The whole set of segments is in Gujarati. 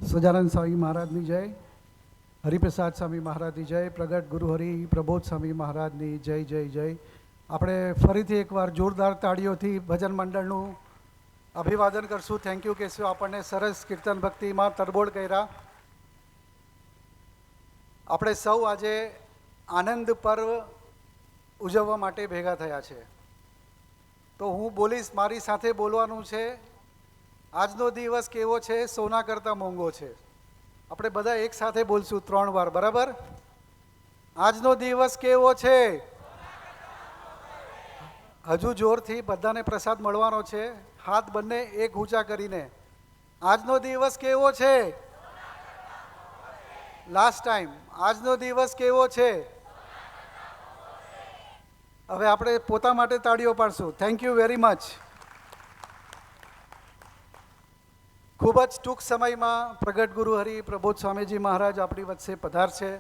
સજાનંદ સ્વામી મહારાજની જય, હરિપ્રસાદ સ્વામી મહારાજની જય, પ્રગટ ગુરુહરિ પ્રબોધ સ્વામી મહારાજની જય જય જય. આપણે ફરીથી એકવાર જોરદાર તાળીઓથી ભજન મંડળનું અભિવાદન કરશું. થેન્ક યુ કેશવ, આપણને સરસ કીર્તન ભક્તિમાં તરબોળ કર્યા. આપણે સૌ આજે આનંદ પર્વ ઉજવવા માટે ભેગા થયા છે. તો હું બોલીશ, મારી સાથે બોલવાનું છે. આજનો દિવસ કેવો છે? સોના કરતાં મોંઘો છે. આપણે બધા એક સાથે બોલશું 3 વાર, બરાબર? આજનો દિવસ કેવો છે? હજુ જોરથી બધાને પ્રસાદ મળવાનો છે. હાથ બંને એક ઊંચા કરીને. આજનો દિવસ કેવો છે? લાસ્ટ ટાઈમ, આજનો દિવસ કેવો છે? હવે આપણે પોતા માટે તાળીઓ પાડશું. Thank you very much. ખૂબ જ ટૂંક સમયમાં પ્રગટ ગુરુહરિ પ્રબોધ સ્વામીજી મહારાજ આપણી વચ્ચે પધારશે.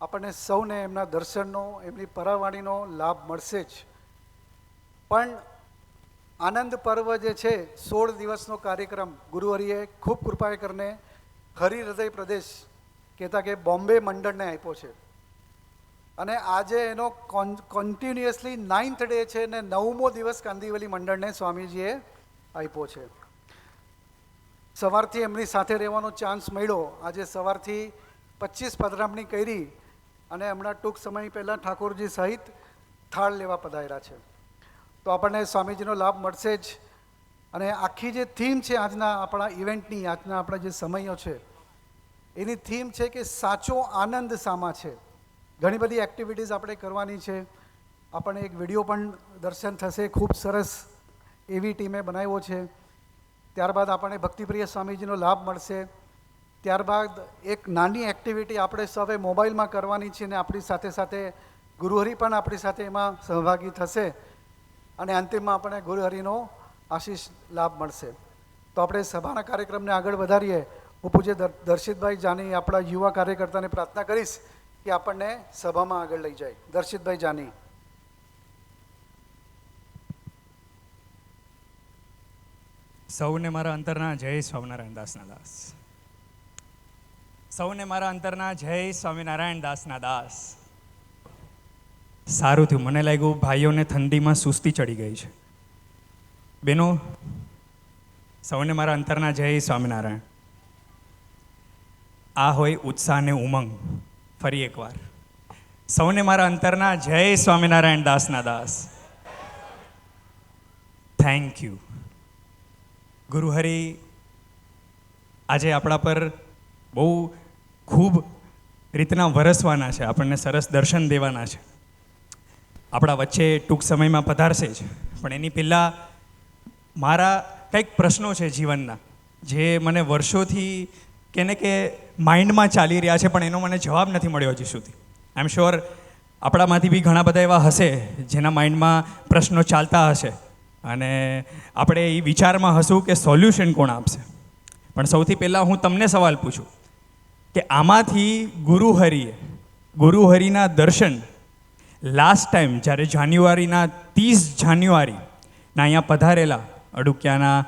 આપણને સૌને એમના દર્શનનો, એમની પરાવાણીનો લાભ મળશે જ. પણ આનંદ પર્વ જે છે, 16 દિવસનો કાર્યક્રમ ગુરુહરિએ ખૂબ કૃપાએ કરીને હરિ હૃદય પ્રદેશ કહેતા કે બોમ્બે મંડળને આપ્યો છે. અને આજે એનો કન્ટિન્યુઅસલી 9th ડે છે ને 9મો દિવસ કાંદિવલી મંડળને સ્વામીજીએ આપ્યો છે. સવારથી એમની સાથે રહેવાનો ચાન્સ મળ્યો. આજે સવારથી 25 પધરામણી કરી અને હમણાં ટૂંક સમય પહેલાં ઠાકોરજી સહિત થાળ લેવા પધાર્યા છે. તો આપણને સ્વામીજીનો લાભ મળશે જ. અને આખી જે થીમ છે આજના આપણા ઇવેન્ટની, આજના આપણા જે સમયો છે, એની થીમ છે કે સાચો આનંદ સામા છે. ઘણી બધી એક્ટિવિટીઝ આપણે કરવાની છે. આપણને એક વિડીયો પણ દર્શન થશે, ખૂબ સરસ એવી ટીમે બનાવ્યો છે. ત્યારબાદ આપણને ભક્તિપ્રિય સ્વામીજીનો લાભ મળશે. ત્યારબાદ એક નાની એક્ટિવિટી આપણે સૌએ મોબાઈલમાં કરવાની છે ને આપણી સાથે સાથે ગુરુહરિ પણ આપણી સાથે એમાં સહભાગી થશે. અને અંતિમમાં આપણને ગુરુહરિનો આશીષ લાભ મળશે. તો આપણે સભાના કાર્યક્રમને આગળ વધારીએ. હું પૂજ્ય દર્શિતભાઈ જાની, આપણા યુવા કાર્યકર્તાને પ્રાર્થના કરીશ કે આપણને સભામાં આગળ લઈ જાય. દર્શિતભાઈ જાની. સૌને મારા અંતરના જય સ્વામિનારાયણ દાસના દાસ. સૌને મારા અંતરના જય સ્વામિનારાયણ દાસના દાસ. સારું થયું, મને લાગ્યું ભાઈઓને ઠંડીમાં સુસ્તી ચડી ગઈ છે. બેનો, સૌને મારા અંતરના જય સ્વામિનારાયણ. આ હોય ઉત્સાહ અને ઉમંગ. ફરી એકવાર સૌને મારા અંતરના જય સ્વામિનારાયણ દાસના દાસ. Thank you. ગુરુહરિ આજે આપણા પર બહુ ખૂબ રીતના વરસવાના છે, આપણને સરસ દર્શન દેવાના છે. આપણા વચ્ચે ટૂંક સમયમાં પધારશે જ. પણ એની પહેલાં મારા કંઈક પ્રશ્નો છે જીવનના, જે મને વર્ષોથી કે માઇન્ડમાં ચાલી રહ્યા છે, પણ એનો મને જવાબ નથી મળ્યો હજી સુધી. આઈ એમ શ્યોર આપણામાંથી બી ઘણા બધા એવા હશે જેના માઇન્ડમાં પ્રશ્નો ચાલતા હશે અને આપણે એ વિચારમાં હશું કે સોલ્યુશન કોણ આપશે. પણ સૌથી પહેલાં હું તમને સવાલ પૂછું કે આમાંથી ગુરુહરિના દર્શન લાસ્ટ ટાઈમ જ્યારે જાન્યુઆરીના 30 જાન્યુઆરીના અહીંયા પધારેલા અડુક્યાના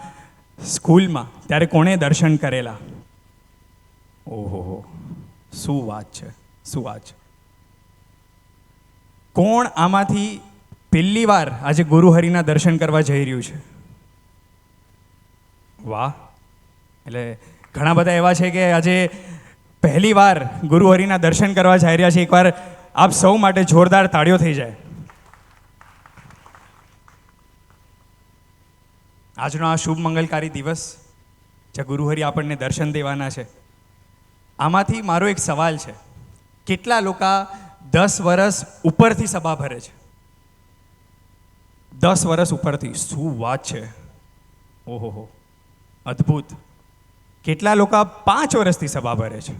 સ્કૂલમાં, ત્યારે કોણે દર્શન કરેલા? ઓહો, શું વાત છે, શું વાત છે. કોણ આમાંથી પહેલી વાર આજે ગુરુહરિના દર્શન કરવા જઈ રહ્યું છે? વાહ. એટલે ઘણા બધા એવા છે કે આજે પહેલી વાર ગુરુહરિના દર્શન કરવા જઈ રહ્યા છે. એકવાર આપ સૌ માટે જોરદાર તાળીઓ થઈ જાય. આજનો આ શુભ મંગલકારી દિવસ જ્યાં ગુરુહરિ આપણને દર્શન દેવાના છે, આમાંથી મારો એક સવાલ છે, કેટલા લોકો 10 વર્ષ ઉપરથી સભા ભરે છે? 10 વર્ષ ઉપરથી. શું વાત છે, ઓહો, અદ્ભુત. કેટલા લોકો 5 વર્ષથી સભા ભરે છે?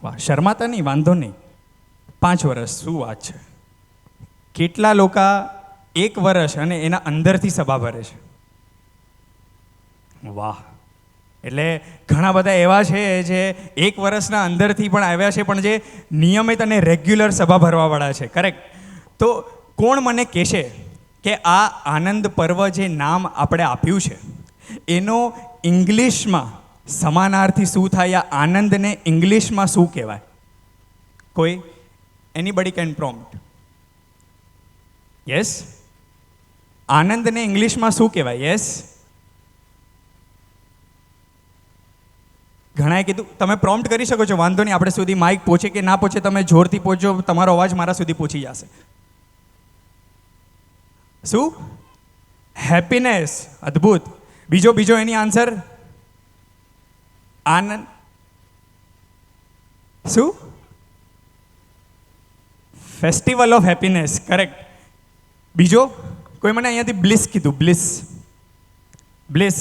વાહ, શર્માતા નહીં, વાંધો નહીં. 5 વર્ષ, શું વાત છે. કેટલા લોકો 1 વર્ષ અને એના અંદરથી સભા ભરે છે? વાહ. એટલે ઘણા બધા એવા છે જે 1 વર્ષના અંદરથી પણ આવ્યા છે, પણ જે નિયમિત અને રેગ્યુલર સભા ભરવાવાળા છે. કરેક્ટ. તો કોણ મને કહેશે કે આ આનંદ પર્વ જે નામ આપણે આપ્યું છે એનો ઇંગ્લિશમાં સમાનાર્થી શું થાય, યા આનંદને ઇંગ્લિશમાં શું કહેવાય? કોઈ એનીબડી કેન પ્રોમ્પ્ટ. યસ, આનંદને ઇંગ્લિશમાં શું કહેવાય? યસ, ઘણાએ કીધું. તમે પ્રોમ્પ્ટ કરી શકો છો, વાંધો નહીં. આપણે સુધી માઇક પહોંચે કે ના પહોંચે, તમે જોરથી પહોંચો, તમારો અવાજ મારા સુધી પહોંચી જશે. શું? હેપીનેસ. અદ્ભુત. બીજો એની આન્સર? આનંદ. શું? Festival of happiness. કરેક્ટ. બીજો કોઈ મને અહીંયાથી બ્લિસ કીધું. બ્લિસ.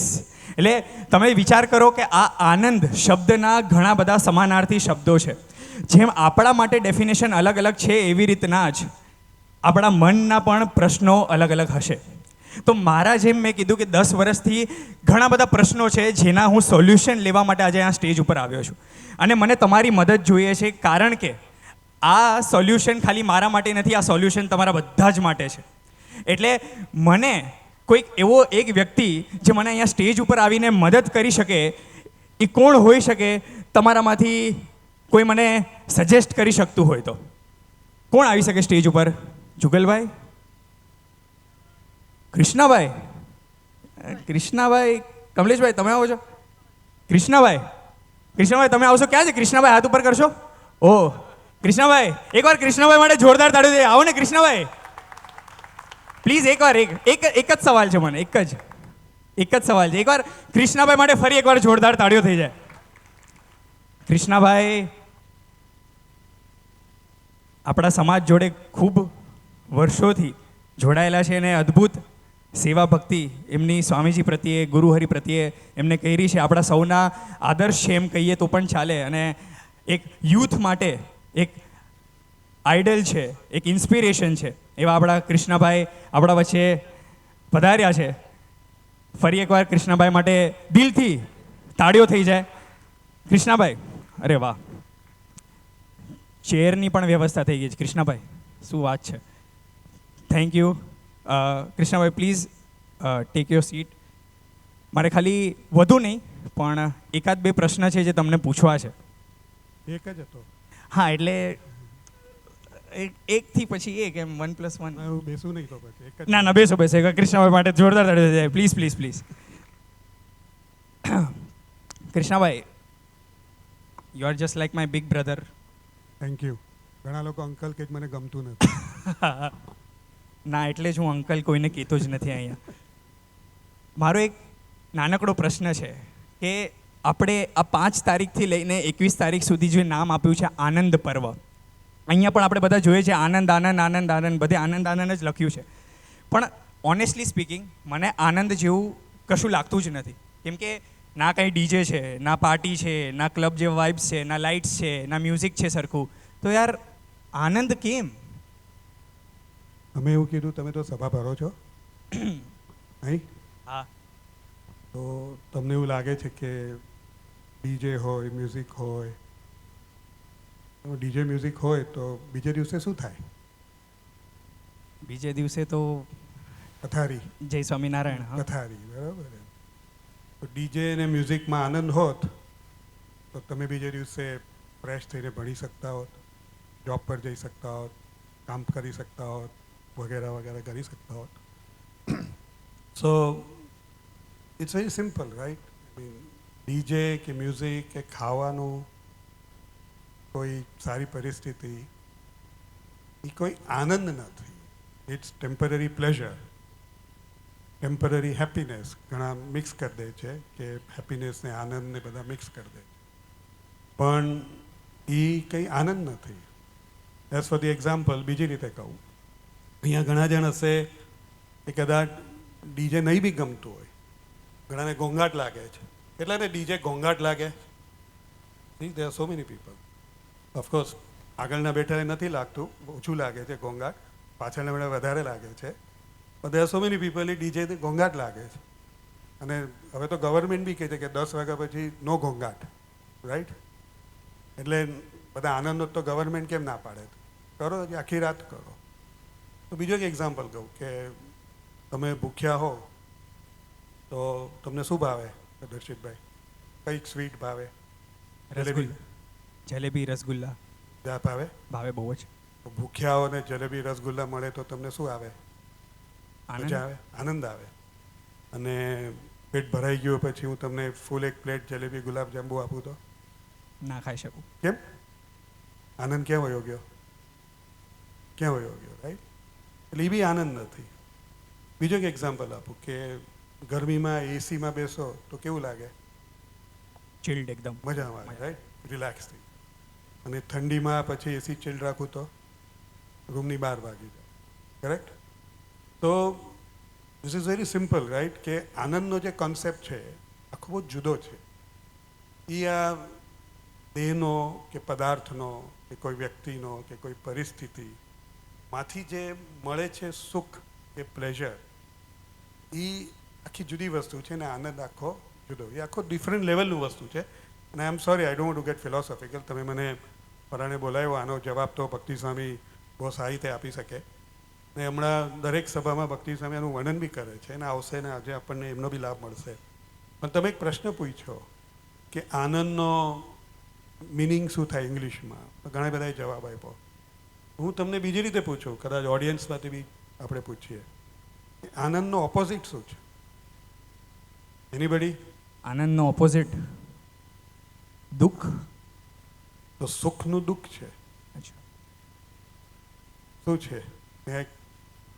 એટલે તમે વિચાર કરો કે આ આનંદ શબ્દના ઘણા બધા સમાનાર્થી શબ્દો છે. જેમ આપણા માટે ડેફિનેશન અલગ અલગ છે, એવી રીતના જ આપણા મનના પણ પ્રશ્નો અલગ અલગ હશે. તો મારા જેમ મેં કીધું કે 10 વર્ષથી ઘણા બધા પ્રશ્નો છે જેના હું સોલ્યુશન લેવા માટે આજે આ સ્ટેજ ઉપર આવ્યો છું. અને મને તમારી મદદ જોઈએ છે, કારણ કે આ સોલ્યુશન ખાલી મારા માટે નથી, આ સોલ્યુશન તમારા બધા જ માટે છે. એટલે મને કોઈક એવો એક વ્યક્તિ જે મને અહીંયા સ્ટેજ ઉપર આવીને મદદ કરી શકે, એ કોણ હોઈ શકે? તમારામાંથી કોઈ મને સજેસ્ટ કરી શકતું હોય તો કોણ આવી શકે સ્ટેજ ઉપર? જુગલભાઈ? કૃષ્ણાભાઈ? કમલેશભાઈ તમે આવો છો? કૃષ્ણાભાઈ તમે આવશો? ક્યાં છે કૃષ્ણાભાઈ? હાથ ઉપર કરશો. ઓહ કૃષ્ણાભાઈ, એકવાર કૃષ્ણાભાઈ માટે જોરદાર તાળીઓ દે. આવો ને કૃષ્ણાભાઈ, પ્લીઝ. એકવાર એક જ સવાલ છે મને, એક જ સવાલ છે. એકવાર કૃષ્ણાભાઈ માટે ફરી એકવાર જોરદાર તાળીઓ થઈ જાય. કૃષ્ણાભાઈ આપણા સમાજ જોડે ખૂબ વર્ષોથી જોડાયેલા છે અને અદ્ભુત સેવા ભક્તિ એમની સ્વામીજી પ્રત્યે, ગુરુહરિ પ્રત્યે એમને કરી છે. આપણા સૌના આદર્શ છે એમ કહીએ તો પણ ચાલે. અને એક યુથ માટે એક આઇડલ છે, એક ઇન્સ્પિરેશન છે. એવા આપણા કૃષ્ણાભાઈ આપણા વચ્ચે પધાર્યા છે. ફરી એકવાર કૃષ્ણાભાઈ માટે દિલથી તાળીઓ થઈ જાય. કૃષ્ણાભાઈ, અરે વાહ, ચેરની પણ વ્યવસ્થા થઈ ગઈ છે. કૃષ્ણાભાઈ, શું વાત છે. Thank you. Krishnabhai please take your seat. મારે ખાલી વધુ નહીં પણ એકાદ બે પ્રશ્ન છે જે તમને પૂછવા છે. એક જ હતો. હા, એટલે એકથી પછી એક, એમ 1+1. હું બેસું નહીં તો પછી એક જ. ના બેસો. કૃષ્ણાભાઈ માટે જોરદાર તાળીઓ થઈ જાય. Please. Krishnabhai, you are just like my big brother. Thank you. ઘણા લોકો અંકલ કે મને ગમતું નથી. ના, એટલે જ હું અંકલ કોઈને કહેતો જ નથી અહીંયા. મારો એક નાનકડો પ્રશ્ન છે કે આપણે આ 5 તારીખથી લઈને 21 તારીખ સુધી જે નામ આપ્યું છે આનંદ પર્વ, અહીંયા પણ આપણે બધા જોઈએ છે આનંદ, બધે આનંદ જ લખ્યું છે. પણ ઓનેસ્ટલી સ્પીકિંગ મને આનંદ જેવું કશું લાગતું જ નથી. કેમ કે ના કંઈ ડીજે છે, ના પાર્ટી છે, ના ક્લબ જેવા વાઇબ્સ છે, ના લાઇટ્સ છે, ના મ્યુઝિક છે સરખું. તો યાર આનંદ કેમ? અમે એવું કીધું, તમે તો સભા ભરો છો નહીં? હા. તો તમને એવું લાગે છે કે ડીજે હોય, મ્યુઝિક હોય, ડીજે મ્યુઝિક હોય તો બીજે દિવસે શું થાય? બીજે દિવસે તો પથારી. જય સ્વામિનારાયણ. હા, પથારી, બરાબર. તો ડીજે અને મ્યુઝિકમાં આનંદ હોત તો તમે બીજે દિવસે ફ્રેશ થઈને ભણી શકતા હોત, જોબ પર જઈ શકતા હોત, કામ કરી શકતા હોત, વગેરે કરી શકતા હોત. So it's very simple, right? DJ કે મ્યુઝિક કે ખાવાનું, કોઈ સારી પરિસ્થિતિ, એ કોઈ આનંદ નથી. It's temporary pleasure, temporary happiness. ઘણા મિક્સ કરી દે છે કે હેપીનેસ ને આનંદને બધા મિક્સ કરી દે. પણ એ કંઈ આનંદ નથી. એઝ ફોર ધી એક્ઝામ્પલ, બીજી રીતે કહું, અહીંયા ઘણા જણ હશે કે કદાચ ડીજે નહીં બી ગમતું હોય, ઘણાને ઘોંઘાટ લાગે છે. કેટલાને ડીજે ઘોંઘાટ લાગે? There are so many people. Of course આગળના બેઠાને નથી લાગતું, ઓછું લાગે છે ઘોંઘાટ, પાછળના બેઠા વધારે લાગે છે. પણ there are so many people A DJ ઘોંઘાટ લાગે છે. અને હવે તો ગવર્મેન્ટ બી કહે છે કે 10 વાગ્યા પછી નો ઘોંઘાટ, રાઈટ? એટલે બધા આનંદનો તો ગવર્મેન્ટ કેમ ના પાડે? કરો, આખી રાત કરો. તો બીજો એક એક્ઝામ્પલ કહું કે તમે ભૂખ્યા હો તો તમને શું ભાવે દર્શિતભાઈ? કઈક સ્વીટ ભાવે? રસગુલ્લા, જલેબી રસગુલ્લા જા ભાવે? ભાવે બહુ જ. તો ભૂખ્યાઓને જલેબી રસગુલ્લા મળે તો તમને શું આવે? આનંદ. મજા આવે, આનંદ આવે. અને પેટ ભરાઈ ગયું પછી હું તમને ફૂલ એક પ્લેટ જલેબી ગુલાબ જાંબુ આપું તો ના ખાઈ શકું. કેમ? આનંદ ક્યાં વયો ગયો? ક્યાં વયો ગયો? રાઈટ. એટલે એ બી આનંદ નથી. બીજું એક એક્ઝામ્પલ આપું કે ગરમીમાં એસીમાં બેસો તો કેવું લાગે? ચિલ્ડ એકદમ. મજામાં આવે, રાઈટ, રિલેક્સ થઈ. અને ઠંડીમાં પછી એસી ચીલ્ડ રાખું તો રૂમની બહાર ભાગી જાય. કરેક્ટ? તો this is very simple, right, કે આનંદનો જે કોન્સેપ્ટ છે આખો બહુ જુદો છે. એ આ દેહનો કે પદાર્થનો કે કોઈ વ્યક્તિનો કે કોઈ પરિસ્થિતિમાંથી જે મળે છે સુખ કે પ્લેઝર, એ આખી જુદી વસ્તુ છે. ને આનંદ આખો જુદો, એ આખો ડિફરન્ટ લેવલનું વસ્તુ છે. અને I am sorry, I don't want to get philosophical. તમે મને પરાણે બોલાવ્યો, આનો જવાબ તો ભક્તિ સ્વામી બહુ સારી રીતે આપી શકે. ને હમણાં દરેક સભામાં ભક્તિ સ્વામી એનું વર્ણન બી કરે છે અને આવશે ને આજે આપણને એમનો બી લાભ મળશે. પણ તમે એક પ્રશ્ન પૂછ્યો કે આનંદનો મિનિંગ શું થાય ઇંગ્લિશમાં, ઘણા બધાએ જવાબ આપ્યો. હું તમને બીજી રીતે પૂછું, કદાચ ઓડિયન્સમાંથી બી આપણે પૂછીએ, આનંદનો ઓપોઝિટ શું છે? એનીબડી? આનંદનો ઓપોઝિટ દુઃખ. તો સુખનું દુઃખ છે. અચ્છા. શું છે? મેં એક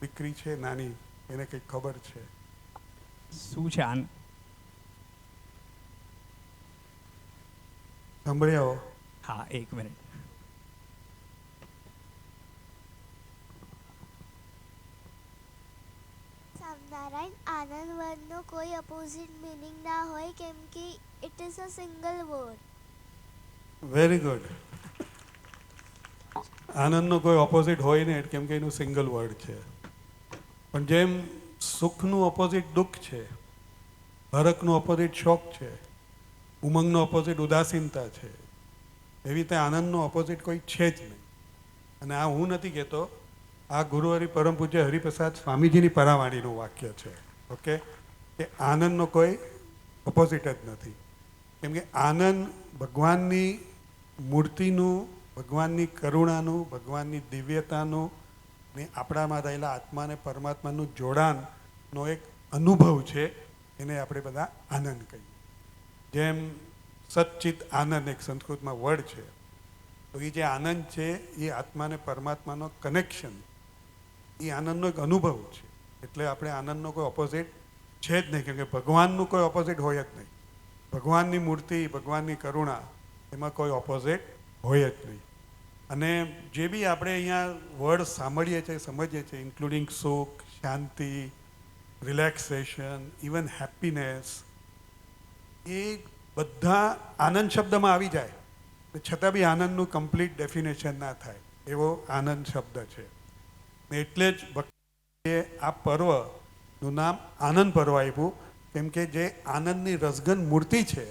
દીકરી છે નાની, એને કંઈક ખબર છે. શું છે આન? સાંભળ્યા? હા, એક મિનિટ. નારાયણ, આનંદ વર્ડનો કોઈ અપોઝિટ મિનિંગ ના હોય કેમ કે it is a single word. Very good. આનંદનો કોઈ ઓપોઝિટ હોય ને કેમ કે એનું સિંગલ વર્ડ છે. પણ જેમ સુખનું ઓપોઝિટ દુઃખ છે, હરખનું ઓપોઝિટ શોક છે, ઉમંગનો ઓપોઝિટ ઉદાસીનતા છે, એવી રીતે આનંદનો ઓપોઝિટ કોઈ છે જ નહીં. અને આ હું નથી કહેતો, આ ગુરુહરિ પરમ પૂજ્ય હરિપ્રસાદ સ્વામીજીની પરાવાણીનું વાક્ય છે. ઓકે, કે આનંદનો કોઈ ઓપોઝિટ જ નથી. કેમ કે આનંદ ભગવાનની મૂર્તિનું, ભગવાનની કરુણાનું, ભગવાનની દિવ્યતાનું ને આપણામાં રહેલા આત્મા અને પરમાત્માનું જોડાણનો એક અનુભવ છે. એને આપણે બધા આનંદ કહીએ. જેમ સચ્ચિત આનંદ એક સંસ્કૃતમાં વર્ડ છે, તો એ જે આનંદ છે એ આત્મા અને પરમાત્માનો કનેક્શન, એ આનંદનો એક અનુભવ છે. એટલે આપણે આનંદનો કોઈ ઓપોઝિટ છે જ નહીં, કેમ કે ભગવાનનું કોઈ ઓપોઝિટ હોય જ નહીં. ભગવાનની મૂર્તિ, ભગવાનની કરુણા, એમાં કોઈ ઓપોઝિટ હોય જ નહીં. અને જે બી આપણે અહીંયા વર્ડ સાંભળીએ છીએ, સમજીએ છીએ, ઇન્ક્લુડિંગ સુખ, શાંતિ, રિલેક્સેશન, ઇવન હેપીનેસ, એ બધા આનંદ શબ્દમાં આવી જાય, છતાં બી આનંદનું કમ્પ્લીટ ડેફિનેશન ના થાય એવો આનંદ શબ્દ છે. એટલે જ ભક્તિએ આ પર્વનું નામ આનંદ પર્વ આપ્યું, કેમ કે જે આનંદની રસગન મૂર્તિ છે,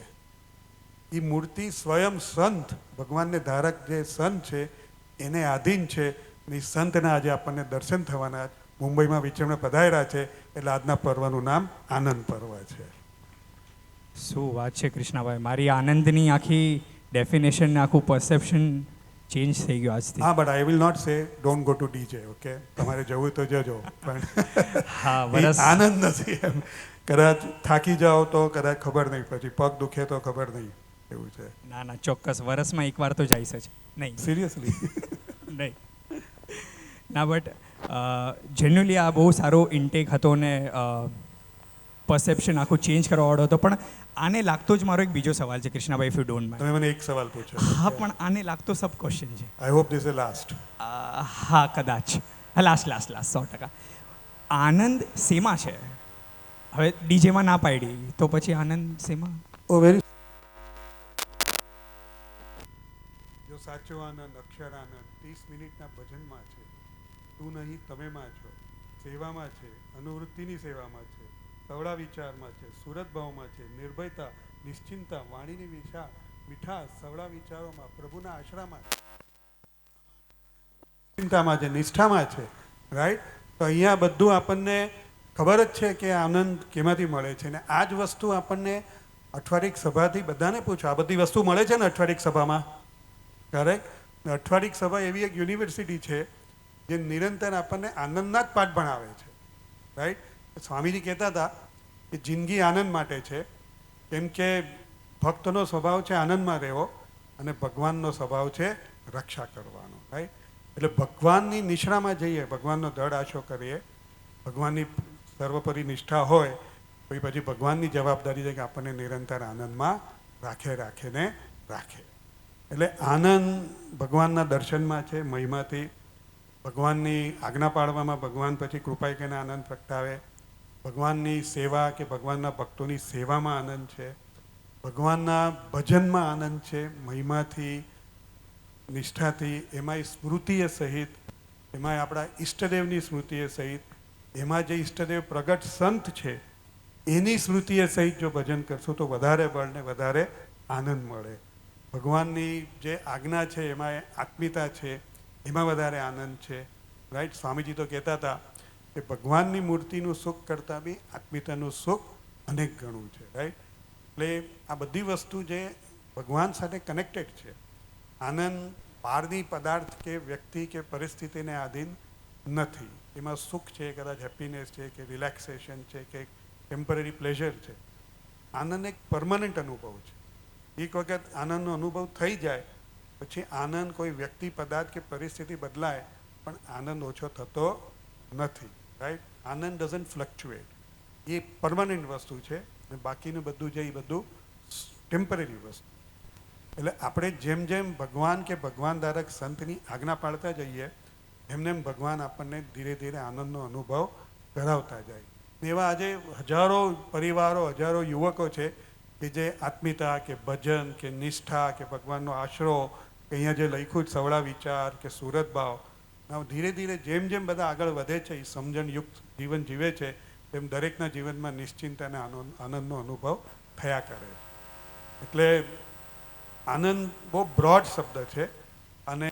એ મૂર્તિ સ્વયં સંત, ભગવાનને ધારક જે સંત છે એને આધીન છે. અને એ સંતના આજે આપણને દર્શન થવાના, મુંબઈમાં વિચરણે પધાર્યા છે, એટલે આજના પર્વનું નામ આનંદ પર્વ છે. શું વાત છે કૃષ્ણાભાઈ, મારી આનંદની આખી ડેફિનેશન, આખું પરસેપ્શન ચેન્જ થઈ ગયું આજથી. હા, બટ આઈ વિલ નોટ સે don't go to DJ. Okay, તમારે જવું તો જજો, પણ હા, એ વરસ આનંદ નથી એમ. કદાચ થાકી જાઓ તો કદાચ ખબર નહીં, પછી પગ દુખે તો ખબર નહીં, એવું છે. ના ના, ચોક્કસ વરસમાં એકવાર તો જઈશ જ. નહીં, સિરિયસલી. નહીં ના, બટ જેન્યુઅલી આ બહુ સારો ઇન્ટેક હતો ને પરસેપ્શન આખું ચેન્જ કરવાવાળો હતો. પણ આને લાગતો જ મારો એક બીજો સવાલ છે કૃષ્ણાભાઈ, ઇફ યુ ડોન્ટ માઇન્ડ. તમે મને એક સવાલ પૂછો. હા, પણ આને લાગતો સબ ક્વેશ્ચન છે. I hope this is last. હા, કદાચ. હા, લાસ્ટ 100%. આનંદ શેમાં છે? હવે ડીજેમાં ના પાડી તો પછી આનંદ શેમાં? ઓ વેરી. જો સાચો આનંદ, અક્ષર આનંદ 30 મિનિટના ભજનમાં છે. તું નહીં તમેમાં છો, સેવામાં છે, અનુવૃત્તિની સેવામાં છે, સવળા વિચારમાં છે, સુરત ભાવમાં છે, નિર્ભયતા, નિશ્ચિંતા, વાણીની મીઠાશ, સવળા વિચારોમાં, પ્રભુના આશરામાં છે, ચિંતામાં છે, નિષ્ઠામાં છે. રાઈટ? તો અહીંયા બધું આપણને ખબર જ છે કે આનંદ કેમાંથી મળે છે. ને આ જ વસ્તુ આપણને અઠવાડિક સભાથી બધાને પૂછો, આ બધી વસ્તુ મળે છે ને અઠવાડિક સભામાં, કરેક્ટ? અઠવાડિક સભા એવી એક યુનિવર્સિટી છે જે નિરંતર આપણને આનંદના જ પાઠ ભણાવે છે, રાઈટ? સ્વામીજી કહેતા હતા કે જિંદગી આનંદ માટે છે, કેમ કે ભક્તનો સ્વભાવ છે આનંદમાં રહેવો અને ભગવાનનો સ્વભાવ છે રક્ષા કરવાનો, રાઈટ? એટલે ભગવાનની નિષ્ણામાં જઈએ, ભગવાનનો દળ આશો કરીએ, ભગવાનની સર્વોપરી નિષ્ઠા હોય પછી ભગવાનની જવાબદારી છે કે આપણને નિરંતર આનંદમાં રાખે ને રાખે. એટલે આનંદ ભગવાનના દર્શનમાં છે, મહિમાથી, ભગવાનની આજ્ઞા પાળવામાં ભગવાન પછી કૃપા કરીને આનંદ પ્રગટાવે, ભગવાનની સેવા કે ભગવાનના ભક્તોની સેવામાં આનંદ છે, ભગવાનના ભજનમાં આનંદ છે, મહિમાથી, નિષ્ઠાથી, એમાંય સ્મૃતિએ સહિત, એમાંય આપણા ઈષ્ટદેવની સ્મૃતિએ સહિત, એમાં જે ઈષ્ટદેવ પ્રગટ સંત છે એની સ્મૃતિએ સહિત જો ભજન કરશું તો વધારે બળ ને વધારે આનંદ મળે. ભગવાનની જે આજ્ઞા છે એમાં આત્મીયતા છે, એમાં વધારે આનંદ છે, રાઈટ? સ્વામીજી તો કહેતા હતા કે ભગવાનની મૂર્તિનું સુખ કરતાં બી આત્મીયતાનું સુખ અનેક ગણું છે, રાઈટ? એટલે આ બધી વસ્તુ જે ભગવાન સાથે કનેક્ટેડ છે. આનંદ બહારની પદાર્થ કે વ્યક્તિ કે પરિસ્થિતિને આધીન નથી. એમાં સુખ છે, કદાચ હેપીનેસ છે કે રિલેક્સેશન છે કે ટેમ્પરરી પ્લેઝર છે. આનંદ એક પરમનન્ટ અનુભવ છે. એક વખત આનંદનો અનુભવ થઈ જાય પછી આનંદ કોઈ વ્યક્તિ, પદાર્થ કે પરિસ્થિતિ બદલાય પણ આનંદ ઓછો થતો નથી, right? Anand doesn't fluctuate. A permanent વસ્તુ છે અને બાકીનું બધું છે એ બધું ટેમ્પરરી વસ્તુ. એટલે આપણે જેમ જેમ ભગવાન કે ભગવાન ધારક સંતની આજ્ઞા પાળતા જઈએ એમને એમ ભગવાન આપણને ધીરે ધીરે આનંદનો અનુભવ કરાવતા જાય. એવા આજે હજારો પરિવારો, હજારો યુવકો છે કે જે આત્મીયતા કે ભજન કે નિષ્ઠા કે ભગવાનનો આશરો કે અહીંયા જે લખ્યું સવળા વિચાર કે સુરત ભાવ, ધીરે ધીરે જેમ જેમ બધા આગળ વધે છે, એ સમજણયુક્ત જીવન જીવે છે, તેમ દરેકના જીવનમાં નિશ્ચિંત અને આનંદનો અનુભવ થયા કરે. એટલે આનંદ બહુ બ્રોડ શબ્દ છે અને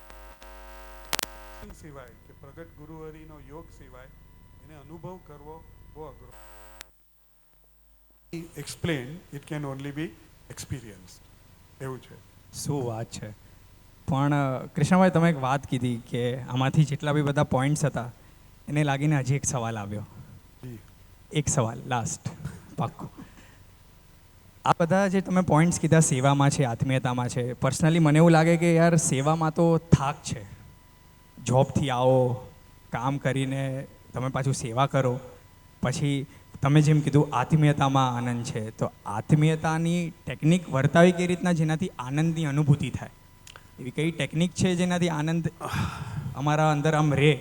સિવાય કે પ્રગટ ગુરુહરિનો યોગ સિવાય એને અનુભવ કરવો બહુ અઘરો. Explain it can only be experience. એવું છે. શું વાત છે. પણ કૃષ્ણભાઈ, તમે એક વાત કીધી કે આમાંથી જેટલા બી બધા પોઈન્ટ્સ હતા એને લાગીને હજી એક સવાલ આવ્યો. જી. એક સવાલ લાસ્ટ, પાક્કો. આ બધા જે તમે પોઈન્ટ્સ કીધા સેવામાં છે, આત્મીયતામાં છે, પર્સનલી મને એવું લાગે કે યાર સેવામાં તો થાક છે. જોબથી આવો, કામ કરીને તમે પાછું સેવા કરો, પછી તમે જેમ કીધું આત્મીયતામાં આનંદ છે, તો આત્મીયતાની ટેકનિક વર્તાવી કઈ રીતના જેનાથી આનંદની અનુભૂતિ થાય? એવી કઈ ટેકનિક છે જેનાથી આનંદ અમારા અંદર આમ રહે?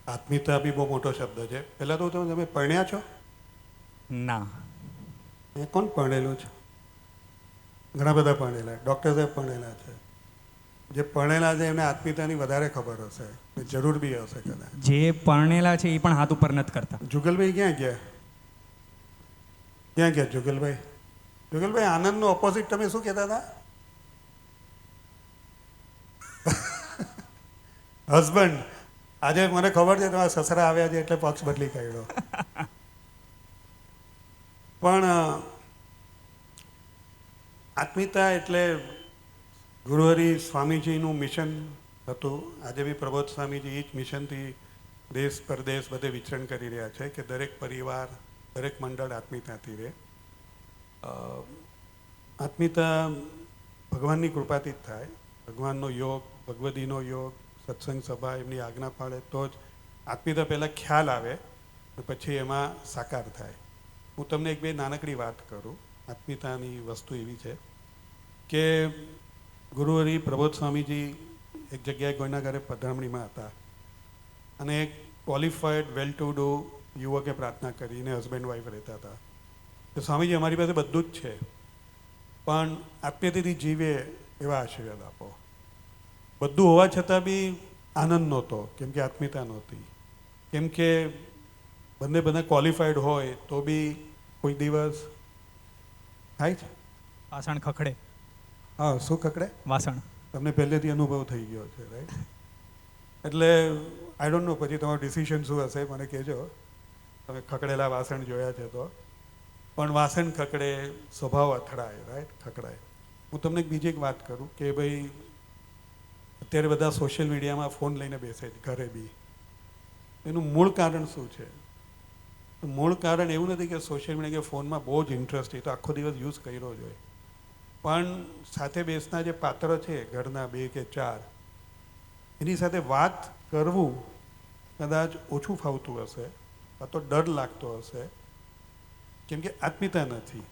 આત્મીયતા બી બહુ મોટો શબ્દ છે. પહેલાં તો તમે પરણ્યા છો? ના. એ કોણ પરણેલું છે? ઘણા બધા પરણેલા, ડૉક્ટર સાહેબ પરણેલા છે. જે પરણેલા છે એમને આત્મીયતાની વધારે ખબર હશે, જરૂર બી હશે કદાચ. જે પરણેલા છે એ પણ હાથ ઉપર નથી કરતા. જુગલભાઈ ક્યાં ગયા? ક્યાં ગયા જુગલભાઈ? જુગલભાઈ, આનંદનો ઓપોઝિટ તમે શું કહેતા હતા? હસબન્ડ. આજે મને ખબર છે તમારા સસરા આવ્યા છે એટલે પક્ષ બદલી કાઢ્યો. પણ આત્મીયતા એટલે ગુરુહરિ સ્વામીજીનું મિશન હતું. આજે બી પ્રબોધ સ્વામીજી એ જ મિશનથી દેશ પરદેશ બધે વિચરણ કરી રહ્યા છે કે દરેક પરિવાર, દરેક મંડળ આત્મીયતાથી રહે. આત્મીયતા ભગવાનની કૃપાથી જ થાય. ભગવાનનો યોગ, ભગવદીનો યોગ, સત્સંગ સભા, એમની આજ્ઞા પાળે તો જ આત્મીયતા પહેલાં ખ્યાલ આવે પછી એમાં સાકાર થાય. હું તમને એક બે નાનકડી વાત કરું. આત્મીયતાની વસ્તુ એવી છે કે ગુરુહરિ પ્રબોધ સ્વામીજી એક જગ્યાએ કોઈના ઘરે પધરામણીમાં હતા અને એક ક્વોલિફાઈડ વેલ ટુ ડુ યુવકે પ્રાર્થના કરીને હસબન્ડ વાઈફ રહેતા હતા કે સ્વામીજી અમારી પાસે બધું જ છે પણ આત્મીયતાથી જીવે એવા આશીર્વાદ આપો. બધું હોવા છતાં બી આનંદ નહોતો, કેમ કે આત્મીયતા નહોતી. કેમ કે બંને બધા ક્વોલિફાઈડ હોય તો બી કોઈ દિવસ થાય છે. વાસણ ખખડે. હા, શું ખકડે? વાસણ. તમને પહેલેથી અનુભવ થઈ ગયો છે, રાઈટ? એટલે આઈ ડોન્ટ નો પછી તમારું ડિસિઝન શું હશે મને કહેજો. તમે ખકડેલા વાસણ જોયા છે તો. પણ વાસણ ખકડે, સ્વભાવ અથડાય, રાઈટ, ખકડાય. હું તમને બીજી એક વાત કરું કે ભાઈ અત્યારે બધા સોશિયલ મીડિયામાં ફોન લઈને બેસે છે ઘરે બી. એનું મૂળ કારણ શું છે? મૂળ કારણ એવું નથી કે સોશિયલ મીડિયા કે ફોનમાં બહુ જ ઇન્ટરેસ્ટ એ તો આખો દિવસ યુઝ કર્યો જ હોય, પણ સાથે બેસના જે પાત્ર છે ઘરના 2 કે 4, એની સાથે વાત કરવું કદાચ ઓછું ફાવતું હશે, કાં તો ડર લાગતો હશે, કેમ કે આત્મીયતા નથી.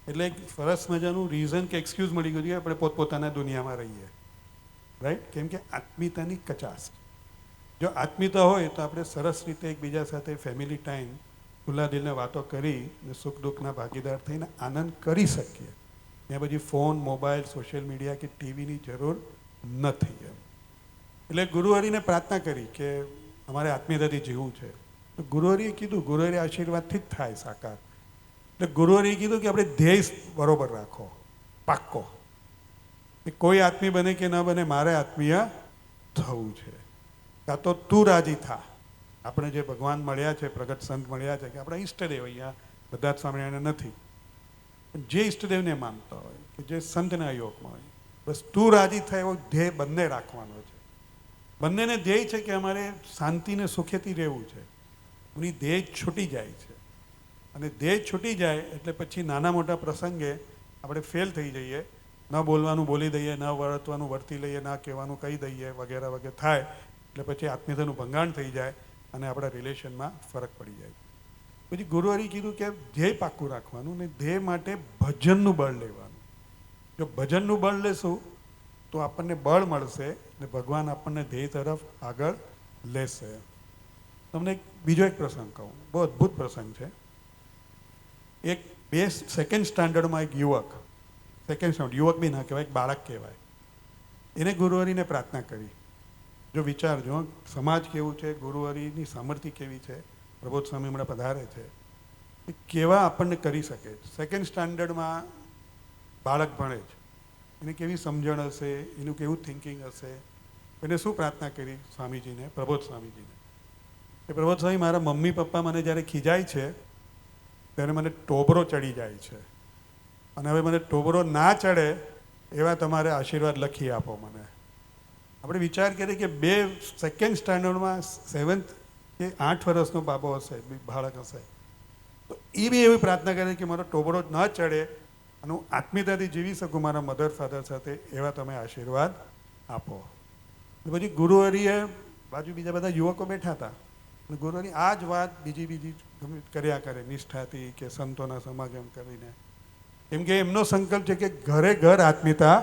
એટલે એક સરસ મજાનું રીઝન કે એક્સક્યુઝ મળી ગયું કે આપણે પોતપોતાના દુનિયામાં રહીએ, રાઈટ, કેમ કે આત્મીયતાની કચાશ. જો આત્મીયતા હોય તો આપણે સરસ રીતે એકબીજા સાથે ફેમિલી ટાઈમ, ખુલ્લા દિલને વાતો કરી ને સુખ દુઃખના ભાગીદાર થઈને આનંદ કરી શકીએ. ત્યાં પછી ફોન, મોબાઈલ, સોશિયલ મીડિયા કે ટીવીની જરૂર નથી એમ. એટલે ગુરુહરિને પ્રાર્થના કરી કે અમારે આત્મીયતાથી જીવવું છે. તો ગુરુહરિએ કીધું, ગુરુહરિ આશીર્વાદથી જ થાય સાકાર. એટલે ગુરુહરિએ કીધું કે આપણે ધ્યેય બરોબર રાખો, પાક્કો, કે કોઈ આત્મીય બને કે ન બને, મારે આત્મીય થવું છે. કાં તો તું રાજી થા. આપણે જે ભગવાન મળ્યા છે, પ્રગટ સંત મળ્યા છે, કે આપણા ઈષ્ટદેવ, અહીંયા બધા જ સ્વામિનારાયણ નથી, જે ઈષ્ટદેવને માનતા હોય કે જે સંતના યોગમાં હોય, બસ તું રાજી થાય એવો ધ્યેય બંને રાખવાનો છે. બંનેને ધ્યેય છે કે અમારે શાંતિને સુખેથી રહેવું છે. એની ધ્યેય છૂટી જાય છે, અને ધ્યેય છૂટી જાય એટલે પછી નાના મોટા પ્રસંગે આપણે ફેલ થઈ જઈએ, ન બોલવાનું બોલી દઈએ, ન વર્તવાનું વર્તી લઈએ, ન કહેવાનું કહી દઈએ, વગેરે વગેરે થાય. એટલે પછી આત્મીયતાનું ભંગાણ થઈ જાય અને આપણા રિલેશનમાં ફરક પડી જાય. પછી ગુરુહરિએ કીધું કે ધ્યેય પાક્કું રાખવાનું ને ધ્યેય માટે ભજનનું બળ લેવાનું. જો ભજનનું બળ લેશું તો આપણને બળ મળશે ને ભગવાન આપણને ધ્યેય તરફ આગળ લેશે. તમને બીજો એક પ્રસંગ કહું, બહુ અદ્ભુત પ્રસંગ છે. એક 2nd સ્ટાન્ડર્ડમાં એક યુવક, સેકન્ડ સ્ટાન્ડર્ડ યુવક બી ના કહેવાય, એક બાળક કહેવાય, એને ગુરુહરિને પ્રાર્થના કરી. જો વિચારજો સમાજ કેવું છે, ગુરુહરિની સામર્થ્ય કેવી છે, પ્રબોધ સ્વામી હમણાં પધારે છે, એ કેવા આપણને કરી શકે. 2nd સ્ટાન્ડર્ડમાં બાળક ભણે છે, એને કેવી સમજણ હશે, એનું કેવું થિંકિંગ હશે. એને શું પ્રાર્થના કરી સ્વામીજીને, પ્રબોધ સ્વામીજીને, કે પ્રબોધ સ્વામી, મારા મમ્મી પપ્પા મને જ્યારે ખીજાય છે ત્યારે મને ટોબરો ચડી જાય છે, અને હવે મને ટોબરો ના ચડે એવા તમારે આશીર્વાદ લખી આપો મને. આપણે વિચાર કરીએ કે 2nd સ્ટાન્ડર્ડમાં 7th કે 8 વર્ષનો બાબો હશે, બાળક હશે, તો એ બી એવી પ્રાર્થના કરે કે મારો ટોબરો ન ચડે અને હું આત્મીયતાથી જીવી શકું મારા મધર ફાધર સાથે, એવા તમે આશીર્વાદ આપો. પછી ગુરુહરિએ, બાજુ બીજા બધા યુવકો બેઠા હતા, અને ગુરુહરિ આ જ વાત બીજી કર્યા કરે નિષ્ઠાથી કે સંતોના સમાગમ કરીને, કેમ કે એમનો સંકલ્પ છે કે ઘરે ઘર આત્મીયતા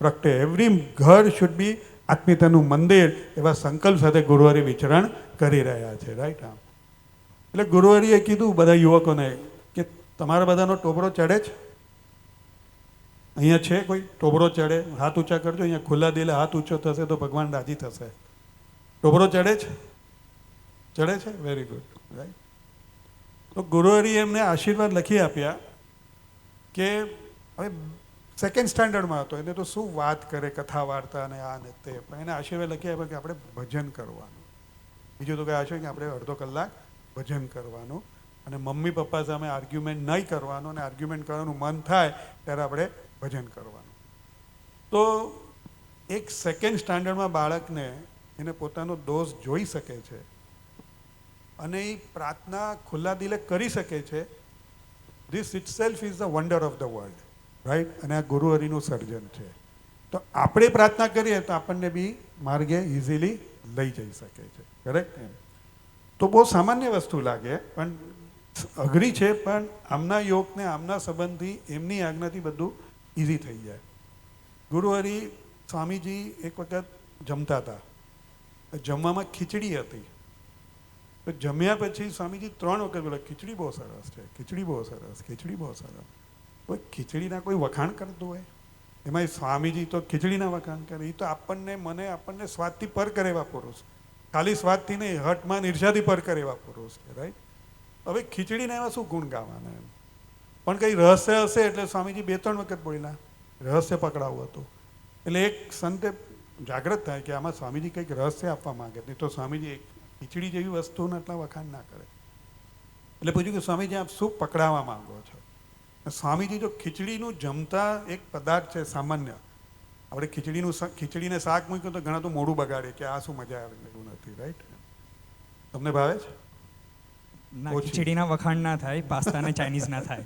પ્રગટે, એવરી ઘર શુડ બી આત્મીયતાનું મંદિર, એવા સંકલ્પ સાથે ગુરુહરિ વિચરણ કરી રહ્યા છે, રાઈટ. આમ એટલે ગુરુહરિએ કીધું બધા યુવકોને કે તમારા બધાનો ટોબરો ચડે જ? અહીંયા છે કોઈ ટોબરો ચડે? હાથ ઊંચા કરજો. અહીંયા ખુલ્લા દિલે હાથ ઊંચો થશે તો ભગવાન રાજી થશે. ટોબરો ચડે છે? ચડે છે? Very good, right. તો ગુરુહરિએ એમને આશીર્વાદ લખી આપ્યા કે હવે 2nd સ્ટાન્ડર્ડમાં હતો, એને તો શું વાત કરે, કથા વાર્તા અને આ ને તે, પણ એને આશીર્વાદ લખી આપ્યા કે આપણે ભજન કરવાનું. બીજું તો કંઈ આશીર્વાદ કે આપણે અડધો કલાક ભજન કરવાનું, અને મમ્મી પપ્પા સામે આર્ગ્યુમેન્ટ નહીં કરવાનું, અને આર્ગ્યુમેન્ટ કરવાનું મન થાય ત્યારે આપણે ભજન કરવાનું. તો એક 2nd સ્ટાન્ડર્ડમાં બાળકને એને પોતાનો દોષ જોઈ શકે છે અને એ પ્રાર્થના ખુલ્લા દિલે કરી શકે છે. This it self is the wonder of the world, right. અને આ ગુરુહરિનું સર્જન છે. તો આપણે પ્રાર્થના કરીએ તો આપણને બી માર્ગે ઇઝીલી લઈ જઈ શકે છે, કરેક્ટ. એમ તો બહુ સામાન્ય વસ્તુ લાગે પણ અઘરી છે, પણ આમના યોગને, આમના સંબંધથી, એમની આજ્ઞાથી બધું ઇઝી થઈ જાય. ગુરુહરિ સ્વામીજી એક વખત જમતા હતા, જમવામાં ખીચડી હતી, તો જમ્યા પછી સ્વામીજી 3 વખત બોલ્યા, ખીચડી બહુ સરસ છે, ખીચડી બહુ સરસ, ખીચડી બહુ સરસ. કોઈ ખીચડીના કોઈ વખાણ કરતું હોય? એમાં સ્વામીજી તો ખીચડીના વખાણ કરે. એ તો આપણને સ્વાદથી પર કરે એવા પુરુષ, ખાલી સ્વાદથી નહીં, હટમાં ઈર્ષાથી પર કરે એવા પુરુષ છે, રાઈટ. હવે ખીચડીના એવા શું ગુણ ગાવાના એમ? પણ કંઈ રહસ્ય હશે એટલે સ્વામીજી 2-3 વખત બોલ્યા, રહસ્ય પકડાવું હતું. એટલે એક સંતે જાગૃત થાય કે આમાં સ્વામીજી કંઈક રહસ્ય આપવા માંગે, નહીં તો સ્વામીજી ખીચડી જેવી વસ્તુને એટલા વખાણ ના કરે. એટલે પૂછ્યું કે સ્વામીજી આપ શું પકડાવવા માંગો છો? સ્વામીજી જો ખીચડીનું જમતા એક પદાર્થ છે સામાન્ય, આપણે ખીચડીને શાક મૂક્યું તો ઘણા તો મોઢું બગાડે કે આ શું મજા આવે, એવું નથી. રાઈટ? તમને ભાવે છે? ના, ઓછી. ખીચડીના વખાણ ના થાય, પાસ્તા ને ચાઇનીઝ ના થાય.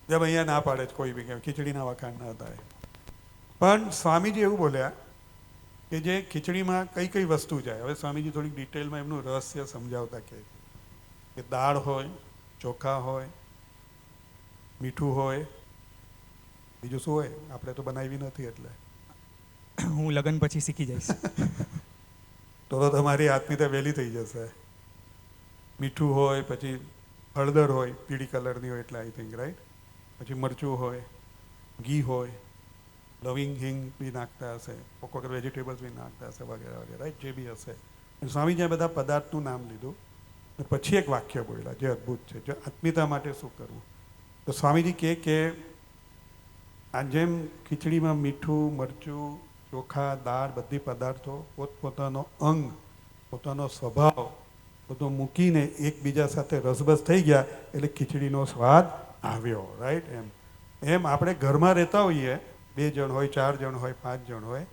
જેમ અહીંયા ના પાડે છે કોઈ બી કે ખીચડીના વખાણ ના થાય. પણ સ્વામીજી એવું બોલ્યા કે જે ખીચડીમાં કઈ કઈ વસ્તુ જાય. હવે સ્વામીજી થોડીક ડિટેલમાં એમનું રહસ્ય સમજાવતા કહે કે દાળ હોય, ચોખા હોય, મીઠું હોય, બીજું શું હોય? આપણે તો બનાવી નથી એટલે હું લગ્ન પછી શીખી જઈશ. તો તમારી આત્મીયતા વહેલી થઈ જશે. મીઠું હોય, પછી હળદર હોય, પીળી કલરની હોય એટલે આઈ થિંક, રાઈટ? પછી મરચું હોય, ઘી હોય, લવિંગ હિંગ બી નાખતા હશે, કોક વખત વેજીટેબલ્સ બી નાખતા હશે, વગેરે વગેરે, રાઈટ? જે બી હશે. સ્વામીજી આ બધા પદાર્થનું નામ લીધું અને પછી એક વાક્ય બોલ્યા જે અદ્ભુત છે, જે આત્મીયતા માટે શું કરવું. તો સ્વામીજી કહે કે આ જેમ ખીચડીમાં મીઠું, મરચું, ચોખા, દાળ, બધી પદાર્થો પોતપોતાનો અંગ, પોતાનો સ્વભાવ બધો મૂકીને એકબીજા સાથે રસબસ થઈ ગયા એટલે ખીચડીનો સ્વાદ આવ્યો. રાઈટ? એમ આપણે ઘરમાં રહેતા હોઈએ, 2 જણ હોય, 4 જણ હોય, 5 જણ હોય,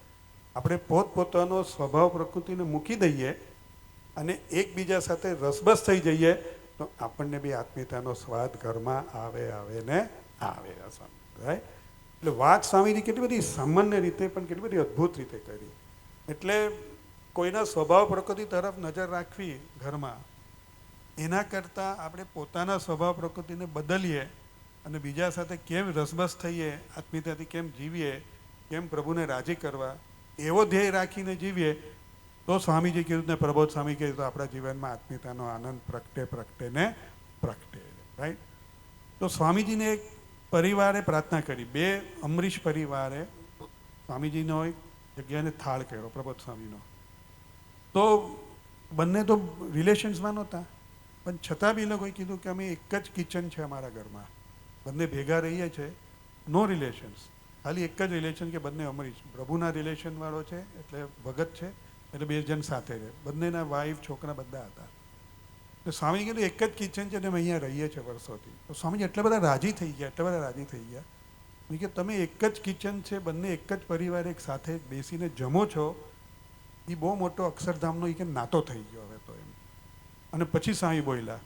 આપણે પોતપોતાનો સ્વભાવ પ્રકૃતિને મૂકી દઈએ અને એકબીજા સાથે રસબસ થઈ જઈએ તો આપણને બી આત્મીયતાનો સ્વાદ ઘરમાં આવે ને આવે. રાઈટ? એટલે વાત સ્વામીજી કેટલી બધી સામાન્ય રીતે પણ કેટલી બધી અદ્ભુત રીતે કરી. એટલે કોઈના સ્વભાવ પ્રકૃતિ તરફ નજર રાખવી ઘરમાં, એના કરતાં આપણે પોતાના સ્વભાવ પ્રકૃતિને બદલીએ અને બીજા સાથે કેમ રસબસ થઈએ, આત્મીયતાથી કેમ જીવીએ, કેમ પ્રભુને રાજી કરવા, એવો ધ્યેય રાખીને જીવીએ તો સ્વામીજી કીધું ને પ્રબોધ સ્વામી કીધું તો આપણા જીવનમાં આત્મીયતાનો આનંદ પ્રગટે ને પ્રગટે. રાઈટ? તો સ્વામીજીને એક પરિવારે પ્રાર્થના કરી, 2 અમરીશ પરિવારે સ્વામીજીનો એક જગ્યાને થાળ કર્યો પ્રબોધ સ્વામીનો. તો બંને તો રિલેશન્સમાં નહોતા, પણ છતાં બી લોકોએ કીધું કે અમે એક જ કિચન છે અમારા ઘરમાં, બંને ભેગા રહીએ છીએ, નો રિલેશન્સ, ખાલી એક જ રિલેશન કે બંને અમરીશ પ્રભુના રિલેશનવાળો છે એટલે ભગત છે એટલે 2 જણ સાથે રહે, બંનેના વાઈફ છોકરા બધા હતા. તો સ્વામી કીધું એક જ કિચન છે ને અમે અહીંયા રહીએ છીએ વર્ષોથી. તો સ્વામીજી એટલા બધા રાજી થઈ ગયા કે તમે એક જ કિચન છે, બંને એક જ પરિવાર એક સાથે બેસીને જમો છો, એ બહુ મોટો અક્ષરધામનો એ કે નાતો થઈ ગયો હવે તો એમ. અને પછી સ્વામી બોલ્યા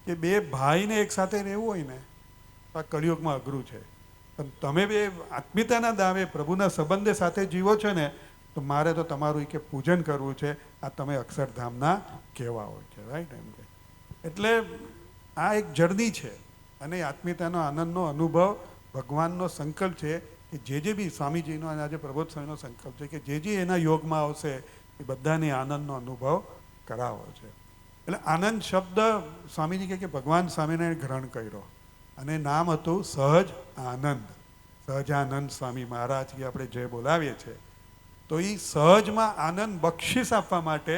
કે 2 ભાઈને એક સાથે રહેવું હોય ને તો આ કળિયુગમાં અઘરું છે, પણ તમે 2 આત્મીયતાના દાવે પ્રભુના સંબંધે સાથે જીવો છો ને તો મારે તો તમારું કે પૂજન કરવું છે, આ તમે અક્ષરધામના કહેવા હોય છે. રાઈટ? એમ કે એટલે આ એક જર્ની છે અને આત્મીયતાનો આનંદનો અનુભવ ભગવાનનો સંકલ્પ છે કે જે બી સ્વામીજીનો અને આજે પ્રબોધ સ્વામીનો સંકલ્પ છે કે જે એના યોગમાં આવશે એ બધાને આનંદનો અનુભવ કરાવો છે. એટલે આનંદ શબ્દ સ્વામીજી કે ભગવાન સ્વામીને ગ્રહણ કર્યો અને નામ હતું સહજ આનંદ. સહજાનંદ સ્વામી મહારાજ કે આપણે જે બોલાવીએ છીએ, તો એ સહજમાં આનંદ બક્ષિસ આપવા માટે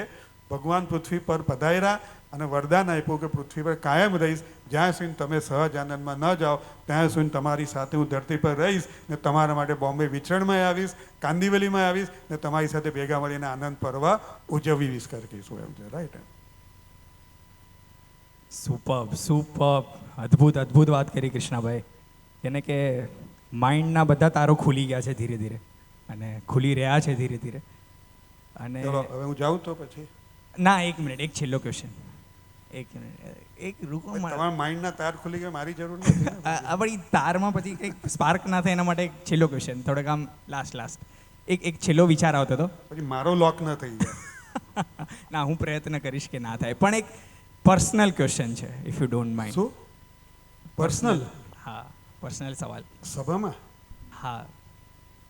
ભગવાન પૃથ્વી પર પધાર્યા અને વરદાન આપ્યું કે પૃથ્વી પર કાયમ રહીશ, જ્યાં સુધી તમે સહજ આનંદમાં ન જાઓ ત્યાં સુધી તમારી સાથે હું ધરતી પર રહીશ ને તમારા માટે બોમ્બે વિચરણમાં આવીશ, કાંદિવલીમાં આવીશ ને તમારી સાથે ભેગા મળીને આનંદ પર્વ ઉજવીશ કરીશું. એમ છે. રાઈટ? સુપર્બ, અદ્ભુત વાત કરી કૃષ્ણાભાઈ. એને કે માઇન્ડના બધા તારો ખુલી ગયા છે ધીરે ધીરે અને ખુલી રહ્યા છે ધીરે ધીરે. અને ચલો હવે હું જાઉં તો પછી ના, 1 મિનિટ, એક છેલ્લો ક્વેશ્ચન. 1 મિનિટ, એક રૂકો. તમારા માઇન્ડના તાર ખુલી ગયા, મારી જરૂર નથી ને. આપણી તારમાં પછી કંઈક સ્પાર્ક ના થાય એના માટે એક છેલ્લો ક્વેશ્ચન, થોડોક આમ લાસ્ટ એક છેલ્લો વિચાર આવતો હતો. પછી મારો લોક ન થઈ જાય. ના, હું પ્રયત્ન કરીશ કે ના થાય, પણ એક પર્સનલ ક્વેશ્ચન છે, ઇફ યુ ડોન્ટ માઇન્ડ. શું પર્સનલ? હા, પર્સનલ સવાલ. સભામાં? હા,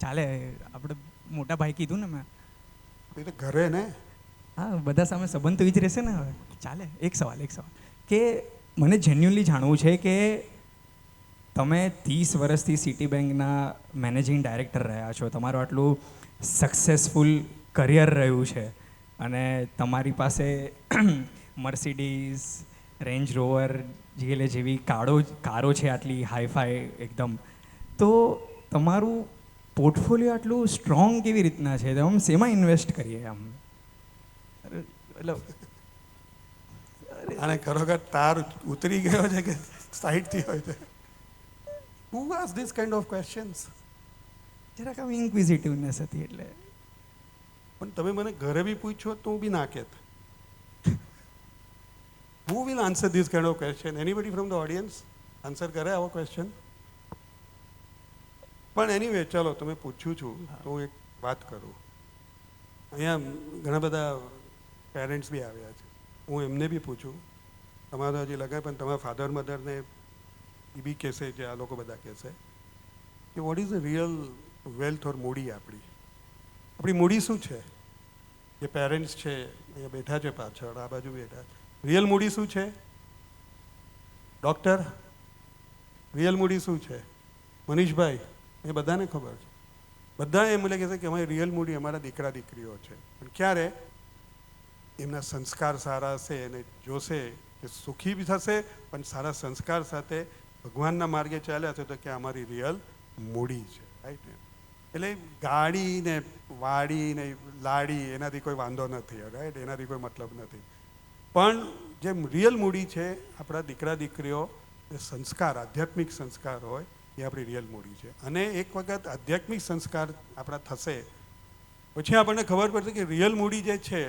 ચાલે. આપણે મોટા ભાઈ કીધું ને મેં. એ તો ઘરે ને. હા, બધા સામે સંબંધ તો એ જ રહેશે ને. હવે ચાલે. એક સવાલ કે મને જેન્યુઅનલી જાણવું છે કે તમે 30 વર્ષથી સિટી બેંકના મેનેજિંગ ડાયરેક્ટર રહ્યા છો, તમારું આટલું સક્સેસફુલ કરિયર રહ્યું છે અને તમારી પાસે મર્સિડીઝ, રેન્જ રોવર, GLA જેવી કારો છે, આટલી હાઈફાઈ એકદમ, તો તમારું પોર્ટફોલિયો આટલું સ્ટ્રોંગ કેવી રીતના છે? આમ શેમાં ઇન્વેસ્ટ કરીએ? આમ મતલબ આને ખરોખર તાર ઉતરી ગયો છે કે સાઈડથી હોય છે? who asked this kind of questions? જરાક આમ ઇન્ક્વિઝિટિવનેસ હતી એટલે. પણ તમે મને ઘરે બી પૂછો તો હું બી ના કહેત. Who will answer this kind of question? Anybody from the audience? Answer કરે આવો ક્વેશ્ચન? પણ એનીવે ચાલો તમે પૂછ્યું છું તો હું એક વાત કરું. અહીંયા ઘણા બધા પેરેન્ટ્સ બી આવ્યા છે, હું એમને બી પૂછું. તમારે હજી લગાય પણ તમારા ફાધર મધરને એ બી કહેશે જે આ લોકો બધા કહેશે કે what is the real wealth or મૂડી આપણી મૂડી શું છે? જે પેરેન્ટ્સ છે અહીંયા બેઠા છે પાછળ, આ બાજુ બેઠા, રિયલ મૂડી શું છે? ડૉક્ટર, રિયલ મૂડી શું છે? મનીષભાઈ, એ બધાને ખબર છે. બધા એમ લાગે છે કે અમારી રિયલ મૂડી અમારા દીકરા દીકરીઓ છે. પણ ક્યારે એમના સંસ્કાર સારા હશે એને જોશે કે સુખી બી થશે પણ સારા સંસ્કાર સાથે ભગવાનના માર્ગે ચાલ્યા છે તો કે અમારી રિયલ મૂડી છે. રાઈટ ને? એટલે ગાડી ને વાડી ને લાડી એનાથી કોઈ વાંધો નથી. રાઈટ? એનાથી કોઈ મતલબ નથી. પણ જે રિયલ મૂડી છે આપણા દીકરા દીકરીઓ, એ સંસ્કાર, આધ્યાત્મિક સંસ્કાર હોય એ આપણી રિયલ મૂડી છે. અને એક વખત આધ્યાત્મિક સંસ્કાર આપણા થશે પછી આપણને ખબર પડશે કે રિયલ મૂડી જે છે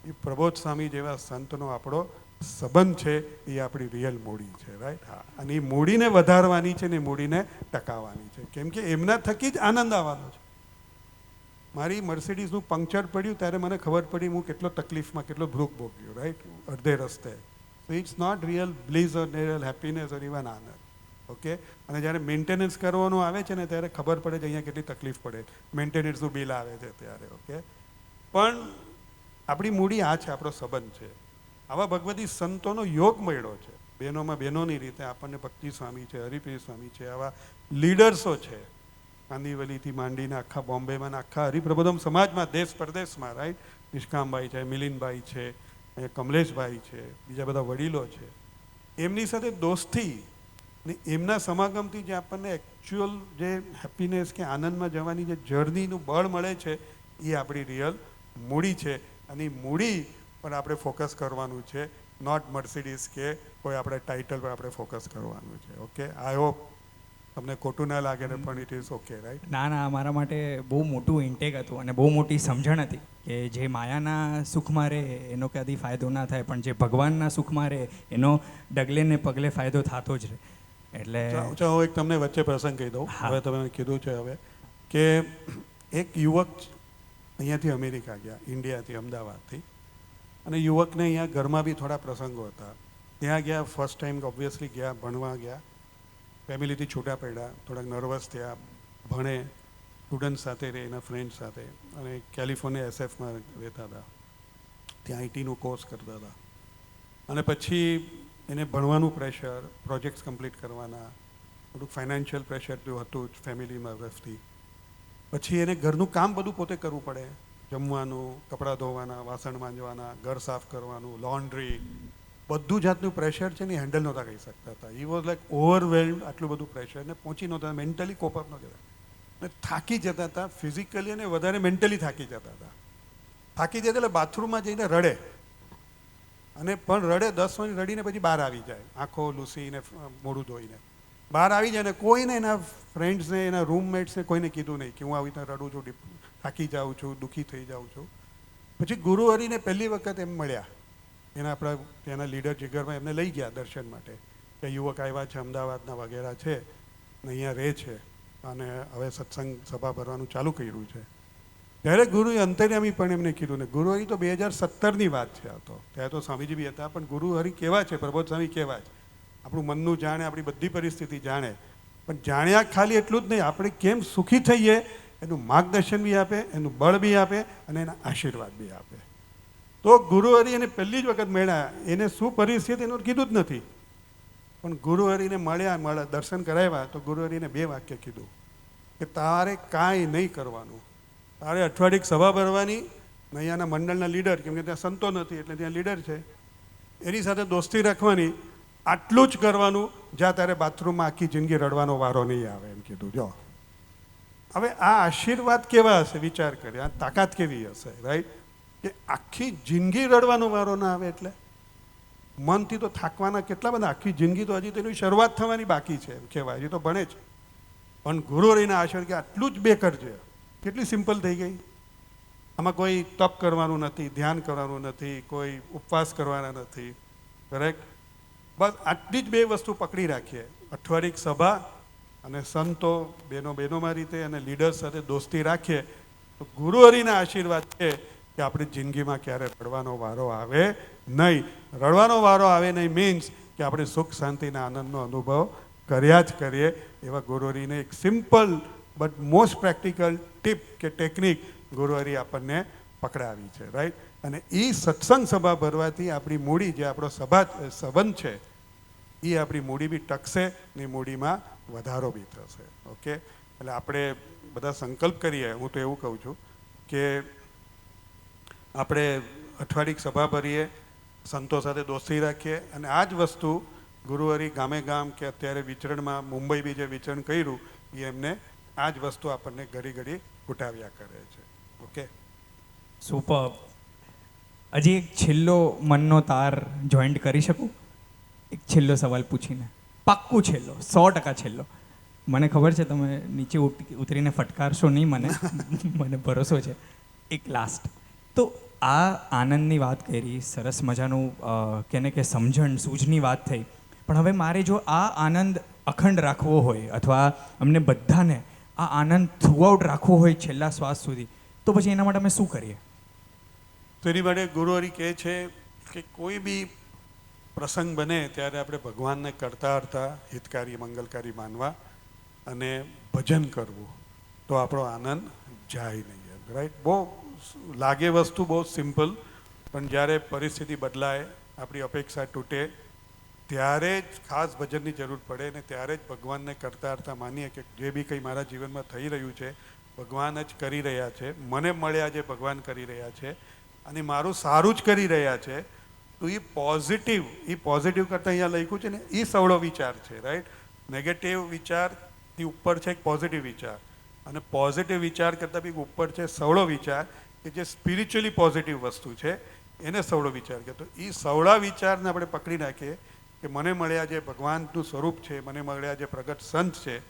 એ પ્રબોધ સ્વામી જેવા સંતનો આપણો સંબંધ છે, એ આપણી રિયલ મૂડી છે. રાઈટ? હા. અને એ મૂડીને વધારવાની છે ને એ મૂડીને ટકાવવાની છે. કેમ કે એમના થકી જ આનંદ આવવાનો છે. મારી મર્સિડીઝનું પંક્ચર પડ્યું ત્યારે મને ખબર પડી હું કેટલો તકલીફમાં, કેટલો ભૂખ ભોગ્યો. રાઈટ? અડધે રસ્તે. So it's not real bliss or real happiness or even આનંદ. ઓકે? અને જ્યારે મેન્ટેનન્સ કરવાનું આવે છે ને ત્યારે ખબર પડે છે અહીંયા કેટલી તકલીફ પડે, મેન્ટેનન્સનું બિલ આવે છે ત્યારે. ઓકે? પણ આપણી મૂડી આ છે, આપણો સંબંધ છે. આવા ભગવતી સંતોનો યોગ મળ્યો છે. બહેનોમાં બહેનોની રીતે આપણને ભક્તિ સ્વામી છે, હરિપ્રિય સ્વામી છે, આવા લીડર્સો છે કાંદીવલીથી માંડીને આખા બોમ્બેમાં, આખા હરિપ્રબોધમ સમાજમાં, દેશ પરદેશમાં. રાઈટ? નિષ્કામભાઈ છે, મિલિનભાઈ છે, કમલેશભાઈ છે, બીજા બધા વડીલો છે. એમની સાથે દોસ્તી ને એમના સમાગમથી જે આપણને એકચ્યુઅલ જે હેપીનેસ કે આનંદમાં જવાની જે જર્નીનું બળ મળે છે એ આપણી રિયલ મૂડી છે. અને એ મૂડી પર આપણે ફોકસ કરવાનું છે, નોટ મર્સિડીઝ કે કોઈ આપણે ટાઇટલ પર આપણે ફોકસ કરવાનું છે. ઓકે? આઈ હોપ તમને ખોટું ના લાગે ને, પણ ઇટ ઇઝ ઓકે. રાઈટ? ના ના, મારા માટે બહુ મોટું ઇન્ટેક હતું અને બહુ મોટી સમજણ હતી કે જે માયાના સુખમાં રહે એનો કદી ફાયદો ના થાય, પણ જે ભગવાનના સુખમાં રહે એનો ડગલે ને પગલે ફાયદો થતો જ રહે. એટલે હું એક તમને વચ્ચે પ્રસંગ કહી દઉં. હવે તમે કીધું છે હવે કે એક યુવક અહીંયાથી અમેરિકા ગયા, ઇન્ડિયાથી, અમદાવાદથી. અને યુવકને અહીંયા ઘરમાં બી થોડા પ્રસંગો હતા. ત્યાં ગયા, ફર્સ્ટ ટાઈમ ઓબ્વિયસલી ગયા, ભણવા ગયા, ફેમિલીથી છૂટા પડ્યા, થોડાક નર્વસ થયા, ભણે, સ્ટુડન્ટ સાથે રહે, એના ફ્રેન્ડ સાથે. અને કેલિફોર્નિયા એસએફમાં રહેતા હતા, ત્યાં આઈટીનું કોર્સ કરતા હતા. અને પછી એને ભણવાનું પ્રેશર, પ્રોજેક્ટ્સ કમ્પ્લીટ કરવાના, થોડુંક ફાઇનાન્શિયલ પ્રેશર જો હતું જ ફેમિલીમાં તરફથી. પછી એને ઘરનું કામ બધું પોતે કરવું પડે, જમવાનું, કપડાં ધોવાના, વાસણ માંજવાના, ઘર સાફ કરવાનું, લોન્ડ્રી, બધું જાતનું પ્રેશર છે ને હેન્ડલ નહોતા કરી શકતા હતા. ઈ વોઝ લાઈક ઓવરવેલ્ડ. આટલું બધું પ્રેશર ને પહોંચી નહોતા, મેન્ટલી કોપઅપ ન કહેવાય. ને થાકી જતા હતા, ફિઝિકલી અને વધારે મેન્ટલી થાકી જતા હતા. થાકી જતા એટલે બાથરૂમમાં જઈને રડે, અને પણ રડે 10 મિનિટ રડીને પછી બહાર આવી જાય, આંખો લૂસીને, મોઢું ધોઈને બહાર આવી જાય. ને કોઈને, એના ફ્રેન્ડ્સને, એના રૂમમેટ્સને કોઈને કીધું નહીં કે હું આવી રીતે રડું છું, થાકી જાઉં છું, દુઃખી થઈ જાઉં છું. પછી ગુરુ હરિને પહેલી વખત એમ મળ્યા, એના આપણા ત્યાંના લીડર જીગરમાં એમને લઈ ગયા દર્શન માટે કે યુવક આવ્યા છે અમદાવાદના વગેરે છે ને અહીંયા રહે છે અને હવે સત્સંગ સભા ભરવાનું ચાલુ કર્યું છે. ત્યારે ગુરુએ અંતર્યામી પણ એમને કીધું. ને ગુરુ હરિ તો 2017ની વાત છે. આ તો ત્યારે તો સ્વામીજી બી હતા, પણ ગુરુ હરિ કેવા છે, પ્રબોધ સ્વામી કેવા છે, આપણું મનનું જાણે, આપણી બધી પરિસ્થિતિ જાણે. પણ જાણ્યા ખાલી એટલું જ નહીં, આપણે કેમ સુખી થઈએ એનું માર્ગદર્શન બી આપે, એનું બળ બી આપે અને એના આશીર્વાદ બી આપે. તો ગુરુ હરિ એને પહેલી જ વખત મળ્યા, એને શું પરિસ્થિતિ એનું કીધું જ નથી, પણ ગુરુ હરિને મળ્યા, દર્શન કરાવ્યા તો ગુરુ હરિને 2 વાક્ય કીધું કે તારે કાંઈ નહીં કરવાનું, તારે અઠવાડિયે સભા ભરવાની, અહીંયાના મંડળના લીડર, કેમ કે ત્યાં સંતો નથી એટલે ત્યાં લીડર છે, એની સાથે દોસ્તી રાખવાની, આટલું જ કરવાનું, જ્યાં તારે બાથરૂમમાં આખી જિંદગી રડવાનો વારો નહીં આવે, એમ કીધું. જો હવે આ આશીર્વાદ કેવા હશે વિચાર કરે, આ તાકાત કેવી હશે. રાઈટ? કે આખી જિંદગી રડવાનો વારો ના આવે. એટલે મનથી તો થાકવાના કેટલા બધા, આખી જિંદગી તો હજી તેની શરૂઆત થવાની બાકી છે એમ કહેવાય, હજી તો ભણે જ. પણ ગુરુહરિના આશીર્વાદ કે આટલું જ બે કરજે, કેટલી સિમ્પલ થઈ ગઈ. આમાં કોઈ તપ કરવાનું નથી, ધ્યાન કરવાનું નથી, કોઈ ઉપવાસ કરવાના નથી, કરેક્ટ. બસ આટલી જ બે વસ્તુ પકડી રાખીએ, અઠવાડિક સભા અને સંતો બહેનોમાં રીતે અને લીડર્સ સાથે દોસ્તી રાખીએ તો ગુરુહરિના આશીર્વાદ છે કે આપણી જિંદગીમાં ક્યારે રડવાનો વારો આવે નહીં. રડવાનો વારો આવે નહીં મીન્સ કે આપણે સુખ શાંતિના આનંદનો અનુભવ કર્યા જ કરીએ. એવા ગુરુહરિને એક simple but most practical tip કે ટેકનિક ગુરુહરિ આપણને પકડાવી છે, રાઈટ. અને એ સત્સંગ સભા ભરવાથી આપણી મૂડી જે આપણો સંબંધ છે એ આપણી મૂડી બી ટકશે ને મૂડીમાં વધારો બી થશે. ઓકે, એટલે આપણે બધા સંકલ્પ કરીએ. હું તો એવું કહું છું કે આપણે અઠવાડિક સભા ભરીએ, સંતો સાથે દોસ્તી રાખીએ અને આ જ વસ્તુ ગુરુહરિ ગામે ગામ કે અત્યારે વિચરણમાં મુંબઈ બી જે વિચરણ કર્યું એ એમને આ જ વસ્તુ આપણને ઘડી ઘડી ઉઠાવ્યા કરે છે. Okay, super. હજી એક છેલ્લો મનનો તાર જોઈન્ટ કરી શકું? એક છેલ્લો સવાલ પૂછીને, પાક્કું છેલ્લો, 100% છેલ્લો. મને ખબર છે તમે નીચે ઉતરીને ફટકારશો નહીં, મને ભરોસો છે. એક લાસ્ટ તો આ આનંદની વાત કરી, સરસ મજાનું કેને કે સમજણ સૂઝની વાત થઈ. પણ હવે મારે જો આ આનંદ અખંડ રાખવો હોય અથવા અમને બધાને આ આનંદ થ્રુઆઉટ રાખવો હોય છેલ્લા શ્વાસ સુધી, તો પછી એના માટે અમે શું કરીએ? તો એની માટે ગુરુહરિ કહે છે કે કોઈ બી પ્રસંગ બને ત્યારે આપણે ભગવાનને કરતા હરતા હિતકારી મંગલકારી માનવા અને ભજન કરવું, તો આપણો આનંદ જાય નહીં. રાઈટ. બહુ લાગે વસ્તુ બહુ સિમ્પલ, પણ જ્યારે પરિસ્થિતિ બદલાય, આપણી અપેક્ષા તૂટે, ત્યારે જ ખાસ ભજનની જરૂર પડે ને ત્યારે જ ભગવાનને કરતા હરતા માનીએ કે જે બી કંઈ મારા જીવનમાં થઈ રહ્યું છે ભગવાન જ કરી રહ્યા છે, મને મળ્યા જે ભગવાન કરી રહ્યા છે અને મારું સારું જ કરી રહ્યા છે. તો એ પોઝિટિવ કરતાં અહીંયા લખ્યું છે ને એ સવળો વિચાર છે, રાઈટ. નેગેટિવ વિચારથી ઉપર છે એક પોઝિટિવ વિચાર, અને પોઝિટિવ વિચાર કરતાં બી ઉપર છે સવળો વિચાર કે જે સ્પિરિચ્યુઅલી પોઝિટિવ વસ્તુ છે એને સવળો વિચાર કહે. તો એ સવળા વિચારને આપણે પકડી નાખીએ કે મને મળ્યા જે ભગવાનનું સ્વરૂપ છે, મને મળ્યા જે પ્રગટ સંત છે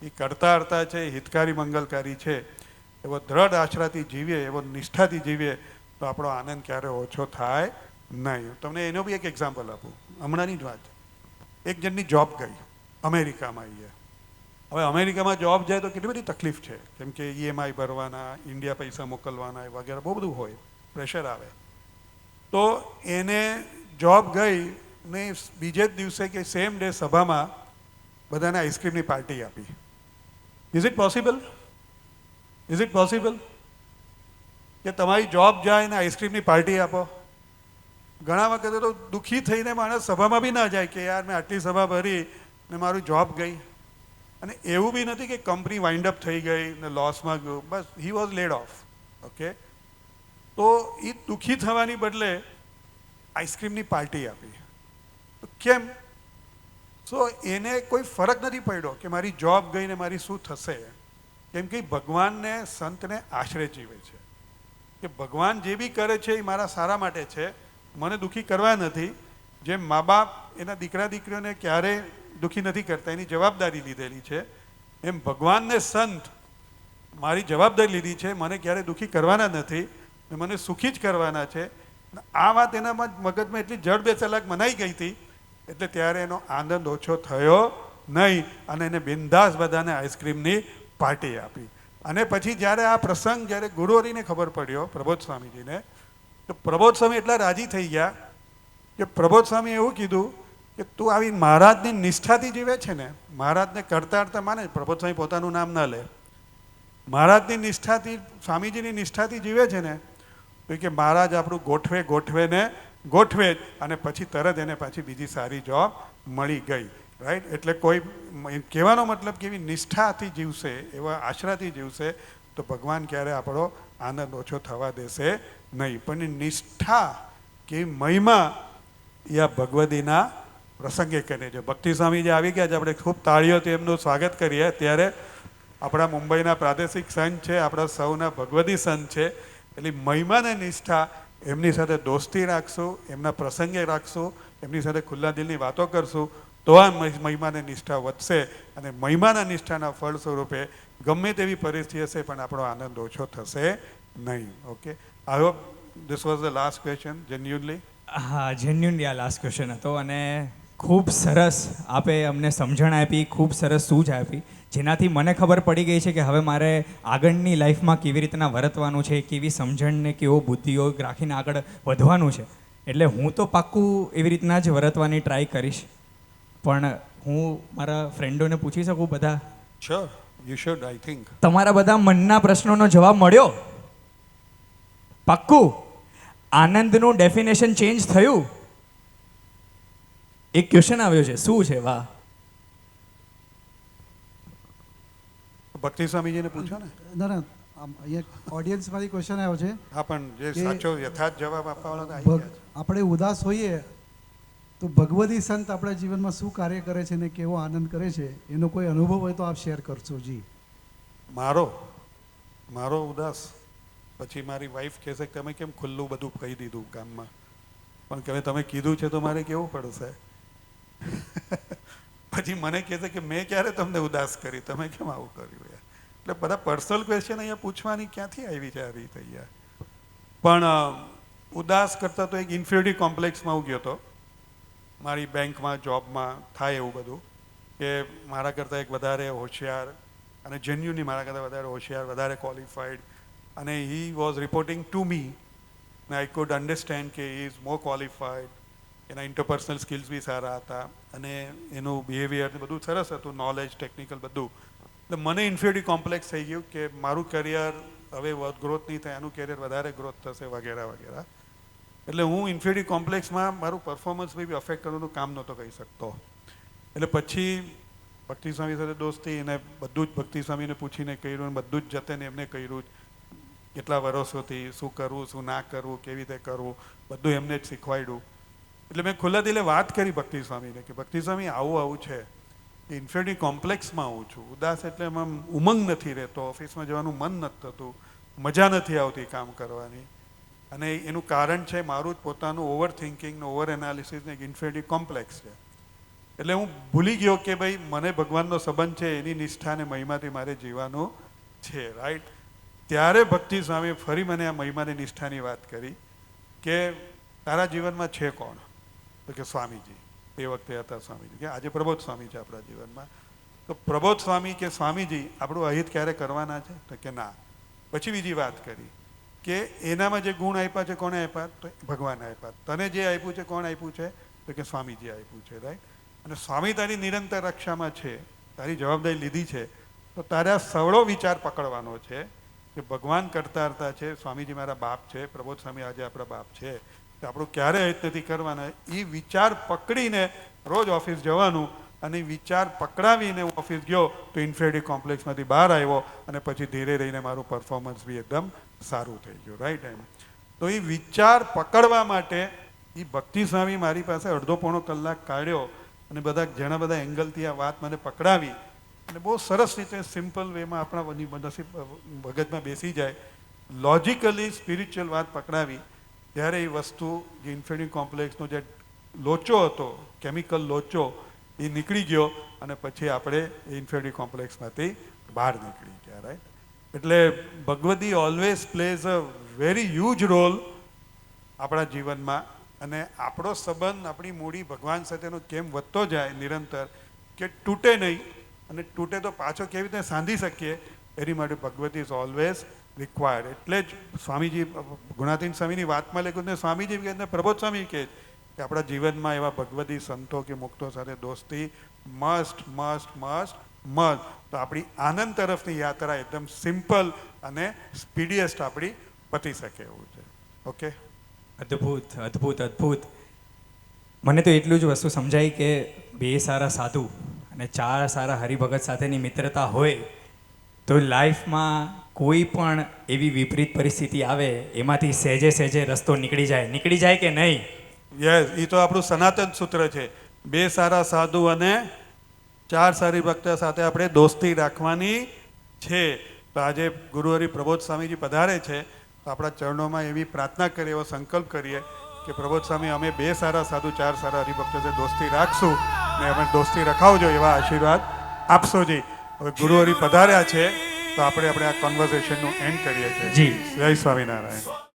એ કરતા હરતા છે, હિતકારી મંગલકારી છે, એવો દ્રઢ આશરાથી જીવીએ, એવો નિષ્ઠાથી જીવીએ તો આપણો આનંદ ક્યારે ઓછો થાય નહીં. તમને એનો બી એક એક્ઝામ્પલ આપું, હમણાંની જ વાત. એક જણની જોબ ગઈ અમેરિકામાં. હવે અમેરિકામાં જોબ જાય તો કેટલી બધી તકલીફ છે, કેમ કે EMI ભરવાના, ઇન્ડિયા પૈસા મોકલવાના વગેરે બહુ બધું હોય, પ્રેશર આવે. તો એને જોબ ગઈ ને બીજે જ દિવસે કે સેમ ડે સભામાં બધાને આઈસ્ક્રીમની પાર્ટી આપી. Is it possible? કે તમારી જોબ જાય ને આઈસ્ક્રીમની પાર્ટી આપો? ઘણા વખતે તો દુઃખી થઈને માણસ સભામાં બી ના જાય કે યાર મેં આટલી સભા ભરી ને મારું જોબ ગઈ. અને એવું બી નથી કે કંપની વાઇન્ડ અપ થઈ ગઈ ને લોસમાં ગયું, બસ he was laid off. Okay, તો એ દુઃખી થવાની બદલે આઈસ્ક્રીમની પાર્ટી આપી. તો કેમ? સો એને કોઈ ફરક નથી પડ્યો કે મારી જોબ ગઈ ને મારી શું થશે, કેમ કે ભગવાનને સંતને આશરે જીવે છે કે ભગવાન જે બી કરે છે એ મારા સારા માટે છે, મને દુઃખી કરવા નથી. જેમ મા બાપ એના દીકરા દીકરીઓને ક્યારેય દુઃખી નથી કરતા, એની જવાબદારી લીધેલી છે, એમ ભગવાનને સંત મારી જવાબદારી લીધી છે, મને ક્યારેય દુઃખી કરવાના નથી, મને સુખી જ કરવાના છે. આ વાત એનામાં મગજમાં એટલી જડ બેસલાક મનાઈ ગઈ હતી એટલે ત્યારે એનો આનંદ ઓછો થયો નહીં અને એને બિંદાસ બધાને આઈસ્ક્રીમની પાર્ટી આપી. અને પછી જ્યારે આ પ્રસંગ જ્યારે ગુરુહરિને ખબર પડ્યો પ્રબોધ સ્વામીજીને, તો પ્રબોધ સ્વામી એટલા રાજી થઈ ગયા કે પ્રબોધ સ્વામી એવું કીધું કે તું આવી મહારાજની નિષ્ઠાથી જીવે છે ને, મહારાજને કરતા કરતા માને. પ્રબોધ સ્વામી પોતાનું નામ ના લે, મહારાજની નિષ્ઠાથી, સ્વામીજીની નિષ્ઠાથી જીવે છે ને, તો કે મહારાજ આપણું ગોઠવે જ અને પછી તરત એને પાછી બીજી સારી જોબ મળી ગઈ. રાઈટ. એટલે કોઈ કહેવાનો મતલબ કે એવી નિષ્ઠાથી જીવશે, એવા આશરાથી જીવશે તો ભગવાન ક્યારે આપણો આનંદ ઓછો થવા દેશે નહીં. પણ નિષ્ઠા કે મહિમા એ આ ભગવદીના પ્રસંગે કરે છે. ભક્તિ સ્વામી જે આવી ગયા છે, આપણે ખૂબ તાળીઓથી એમનું સ્વાગત કરીએ. ત્યારે આપણા મુંબઈના પ્રાદેશિક સંત છે, આપણા સૌના ભગવદી સંત છે. એટલે મહિમા અને નિષ્ઠા એમની સાથે દોસ્તી રાખશું, એમના પ્રસંગે રાખશું, એમની સાથે ખુલ્લા દિલની વાતો કરશું, તો આ મહિમાની નિષ્ઠા વધશે અને મહિમાના નિષ્ઠાના ફળ સ્વરૂપે ગમે તેવી પરિસ્થિતિ હશે પણ આપણો આનંદ ઓછો થશે નહીં. Okay, I hope this was the last question. Genuinely હા, જેન્યુઅનલી આ લાસ્ટ ક્વેશ્ચન હતો અને ખૂબ સરસ આપે અમને સમજણ આપી, ખૂબ સરસ સૂઝ આપી, જેનાથી મને ખબર પડી ગઈ છે કે હવે મારે આગળની લાઈફમાં કેવી રીતના વર્તવાનું છે, કેવી સમજણ ને કેવો બુદ્ધિઓ રાખીને આગળ વધવાનું છે. એટલે હું તો પાક્કું એવી રીતના જ વર્તવાની ટ્રાય કરીશ. પણ હું મારા ફ્રેન્ડોને પૂછી શકું બધા? Sure, you should. I think તમારા બધા મનના પ્રશ્નોનો જવાબ મળ્યો? પાક્કું? આનંદનું ડેફિનેશન ચેન્જ થયું? એક ક્વેશ્ચન આવ્યો છે, શું છે? વાહ. ભક્તિ સ્વામીજીને પૂછો ને. ના ના, અહીંયા ઓડિયન્સમાંથી ક્વેશ્ચન આવ્યો છે. હા, પણ જે કે સાચો યથાર્થ જવાબ આપવાવાળો તો આવી ગયા છે. આપણે ઉદાસ હોઈએ તો ભગવદી સંત આપણા જીવનમાં શું કાર્ય કરે છે ને કેવો આનંદ કરે છે, એનો કોઈ અનુભવ હોય તો આપ શેર કરશો. જી. મારો ઉદાસ પછી મારી વાઈફ કહેશે કે તમે કેમ ખુલ્લું બધું કહી દીધું કામમાં, પણ કે તમે કીધું છે તો મારે કેવું પડશે. પછી મને કહેશે કે મેં ક્યારે તમને ઉદાસ કરી, તમે કેમ આવું કર્યું યાર. એટલે બધા પર્સનલ ક્વેશ્ચન અહીંયા પૂછવાની ક્યાંથી આવી છે આવી થઈ યાર. પણ ઉદાસ કરતાં તો એક ઇન્ફિરિટી કોમ્પ્લેક્સમાં હું ગયો હતો. મારી બેંકમાં જોબમાં થાય એવું બધું કે મારા કરતાં એક વધારે હોશિયાર અને જેન્યુઅલી મારા કરતાં વધારે હોશિયાર, વધારે ક્વોલિફાઈડ, અને he was reporting to me અને આઈ કુડ અન્ડરસ્ટેન્ડ કે હી ઇઝ મોર ક્વોલિફાઈડ. એના ઇન્ટરપર્સનલ સ્કિલ્સ બી સારા હતા અને એનું બિહેવિયર બધું સરસ હતું, નોલેજ, ટેકનિકલ બધું. એટલે મને ઇન્ફિરિટી કોમ્પ્લેક્સ થઈ ગયું કે મારું કરિયર હવે ગ્રોથ નહીં થાય, એનું કરિયર વધારે ગ્રોથ થશે વગેરે વગેરે. એટલે હું ઇન્ફિરિટી કોમ્પ્લેક્સમાં મારું પરફોર્મન્સ બી અફેક્ટ કરવાનું કામ નહોતો કરી શકતો. એટલે પછી ભક્તિ સ્વામી સાથે દોસ્તી અને બધું જ ભક્તિ સ્વામીને પૂછીને કર્યું અને બધું જ જતે ને એમને કર્યું, કેટલા વર્ષોથી શું કરવું, શું ના કરવું, કેવી રીતે કરવું, બધું એમને જ શીખવાડ્યું. એટલે મેં ખુલ્લા દિલે વાત કરી ભક્તિ સ્વામીને કે ભક્તિ સ્વામી આવું છે, ઇન્ફિરિટી કોમ્પ્લેક્સમાં આવું છું, ઉદાસ એટલે એમાં ઉમંગ નથી રહેતો, ઓફિસમાં જવાનું મન નથી થતું, મજા નથી આવતી કામ કરવાની, અને એનું કારણ છે મારું જ પોતાનું ઓવર થિંકિંગ, ઓવર એનાલિસિસ ને એક ઇન્ફિરિટી કોમ્પ્લેક્સ છે. એટલે હું ભૂલી ગયો કે ભાઈ મને ભગવાનનો સંબંધ છે, એની નિષ્ઠા અને મહિમાથી મારે જીવવાનું છે. રાઈટ. ત્યારે ભક્તિ સ્વામી ફરી મને આ મહિમાની નિષ્ઠાની વાત કરી કે તારા જીવનમાં છે કોણ? તો કે સ્વામીજી. એ વખતે હતા સ્વામીજી, કે આજે પ્રબોધ સ્વામી છે આપણા જીવનમાં. તો પ્રબોધ સ્વામી કે સ્વામીજી આપણું અહિત ક્યારે કરવાના છે? તો કે ના. પછી બીજી વાત કરી કે એનામાં જે ગુણ આપ્યા છે કોણે આપ્યા? તો ભગવાને આપ્યા. તને જે આપ્યું છે કોણ આપ્યું છે? તો કે સ્વામીજી આપ્યું છે. રાઈટ. અને સ્વામી તારી નિરંતર રક્ષામાં છે, તારી જવાબદારી લીધી છે, તો તારે આ સવળો વિચાર પકડવાનો છે કે ભગવાન કરતા હરતા છે, સ્વામીજી મારા બાપ છે, પ્રબોધ સ્વામી આજે આપણા બાપ છે, તો આપણું ક્યારે હિત નથી કરવાના. એ વિચાર પકડીને રોજ ઓફિસ જવાનું, અને વિચાર પકડાવીને હું ઓફિસ ગયો તો ઇન્ફિરિટી કોમ્પ્લેક્સમાંથી બહાર આવ્યો અને પછી ધીરે રહીને મારું પરફોર્મન્સ બી એકદમ સારું થઈ ગયું. રાઈટ. એમ તો એ વિચાર પકડવા માટે એ ભક્તિ સ્વામી મારી પાસે અડધો પોણો કલાક કાઢ્યો અને ઘણા બધા એંગલથી આ વાત મને પકડાવી અને બહુ સરસ રીતે સિમ્પલ વેમાં આપણા મગજમાં બેસી જાય, લોજિકલી સ્પિરિચ્યુઅલ વાત પકડાવી. ત્યારે એ વસ્તુ જે ઇન્ફિનિટી કોમ્પ્લેક્સનો જે લોચો હતો, કેમિકલ લોચો, એ નીકળી ગયો અને પછી આપણે એ ઇન્ફિનિટી કોમ્પ્લેક્સમાંથી બહાર નીકળી ગયા. રાઈટ. એટલે ભગવદી always plays a very huge role આપણા જીવનમાં, અને આપણો સંબંધ, આપણી મૂડી ભગવાન સાથેનો કેમ વધતો જાય નિરંતર, કે તૂટે નહીં, અને તૂટે તો પાછો કેવી રીતે સાંધી શકીએ, એની માટે ભગવતી ઇઝ ઓલવેઝ રિક્વાયર્ડ. એટલે જ સ્વામીજી ગુણાતીન સ્વામીની વાતમાં લખ્યું ને સ્વામીજી કહે, પ્રબોધ સ્વામી કહે કે આપણા જીવનમાં એવા ભગવતી સંતો કે મુક્તો સાથે દોસ્તી મસ્ટ મસ્ટ મસ્ટ મસ્ટ. તો આપણી આનંદ તરફની યાત્રા એકદમ સિમ્પલ અને સ્પીડીએસ્ટ આપણી પતી શકે એવું છે. ઓકે. અદ્ભુત અદ્ભુત અદ્ભુત. મને તો એટલું જ વસ્તુ સમજાય કે 2 સારા સાધુ અને 4 સારા હરિભગત સાથેની મિત્રતા હોય તો લાઈફમાં કોઈ પણ એવી વિપરીત પરિસ્થિતિ આવે એમાંથી સહેજે સહેજે રસ્તો નીકળી જાય કે નહીં? યસ, એ તો આપણું સનાતન સૂત્ર છે. 2 સારા સાધુ અને 4 સારી ભક્ત સાથે આપણે દોસ્તી રાખવાની છે. તો આજે ગુરુ હરિ પ્રબોધ સ્વામીજી પધારે છે તો આપણા ચરણોમાં એવી પ્રાર્થના કરીએ, એવો સંકલ્પ કરીએ કે પ્રબોધ સ્વામી અમે 2 સારા સાધુ 4 સારા હરિભક્તો છે દોસ્તી રાખશું ને અમે દોસ્તી રખાવજો એવા આશીર્વાદ આપશો જી. હવે ગુરુ હરિ પધાર્યા છે તો આપણે આ કોન્વર્ઝેશનનું એન્ડ કરીએ છીએ. જી. જય સ્વામિનારાયણ.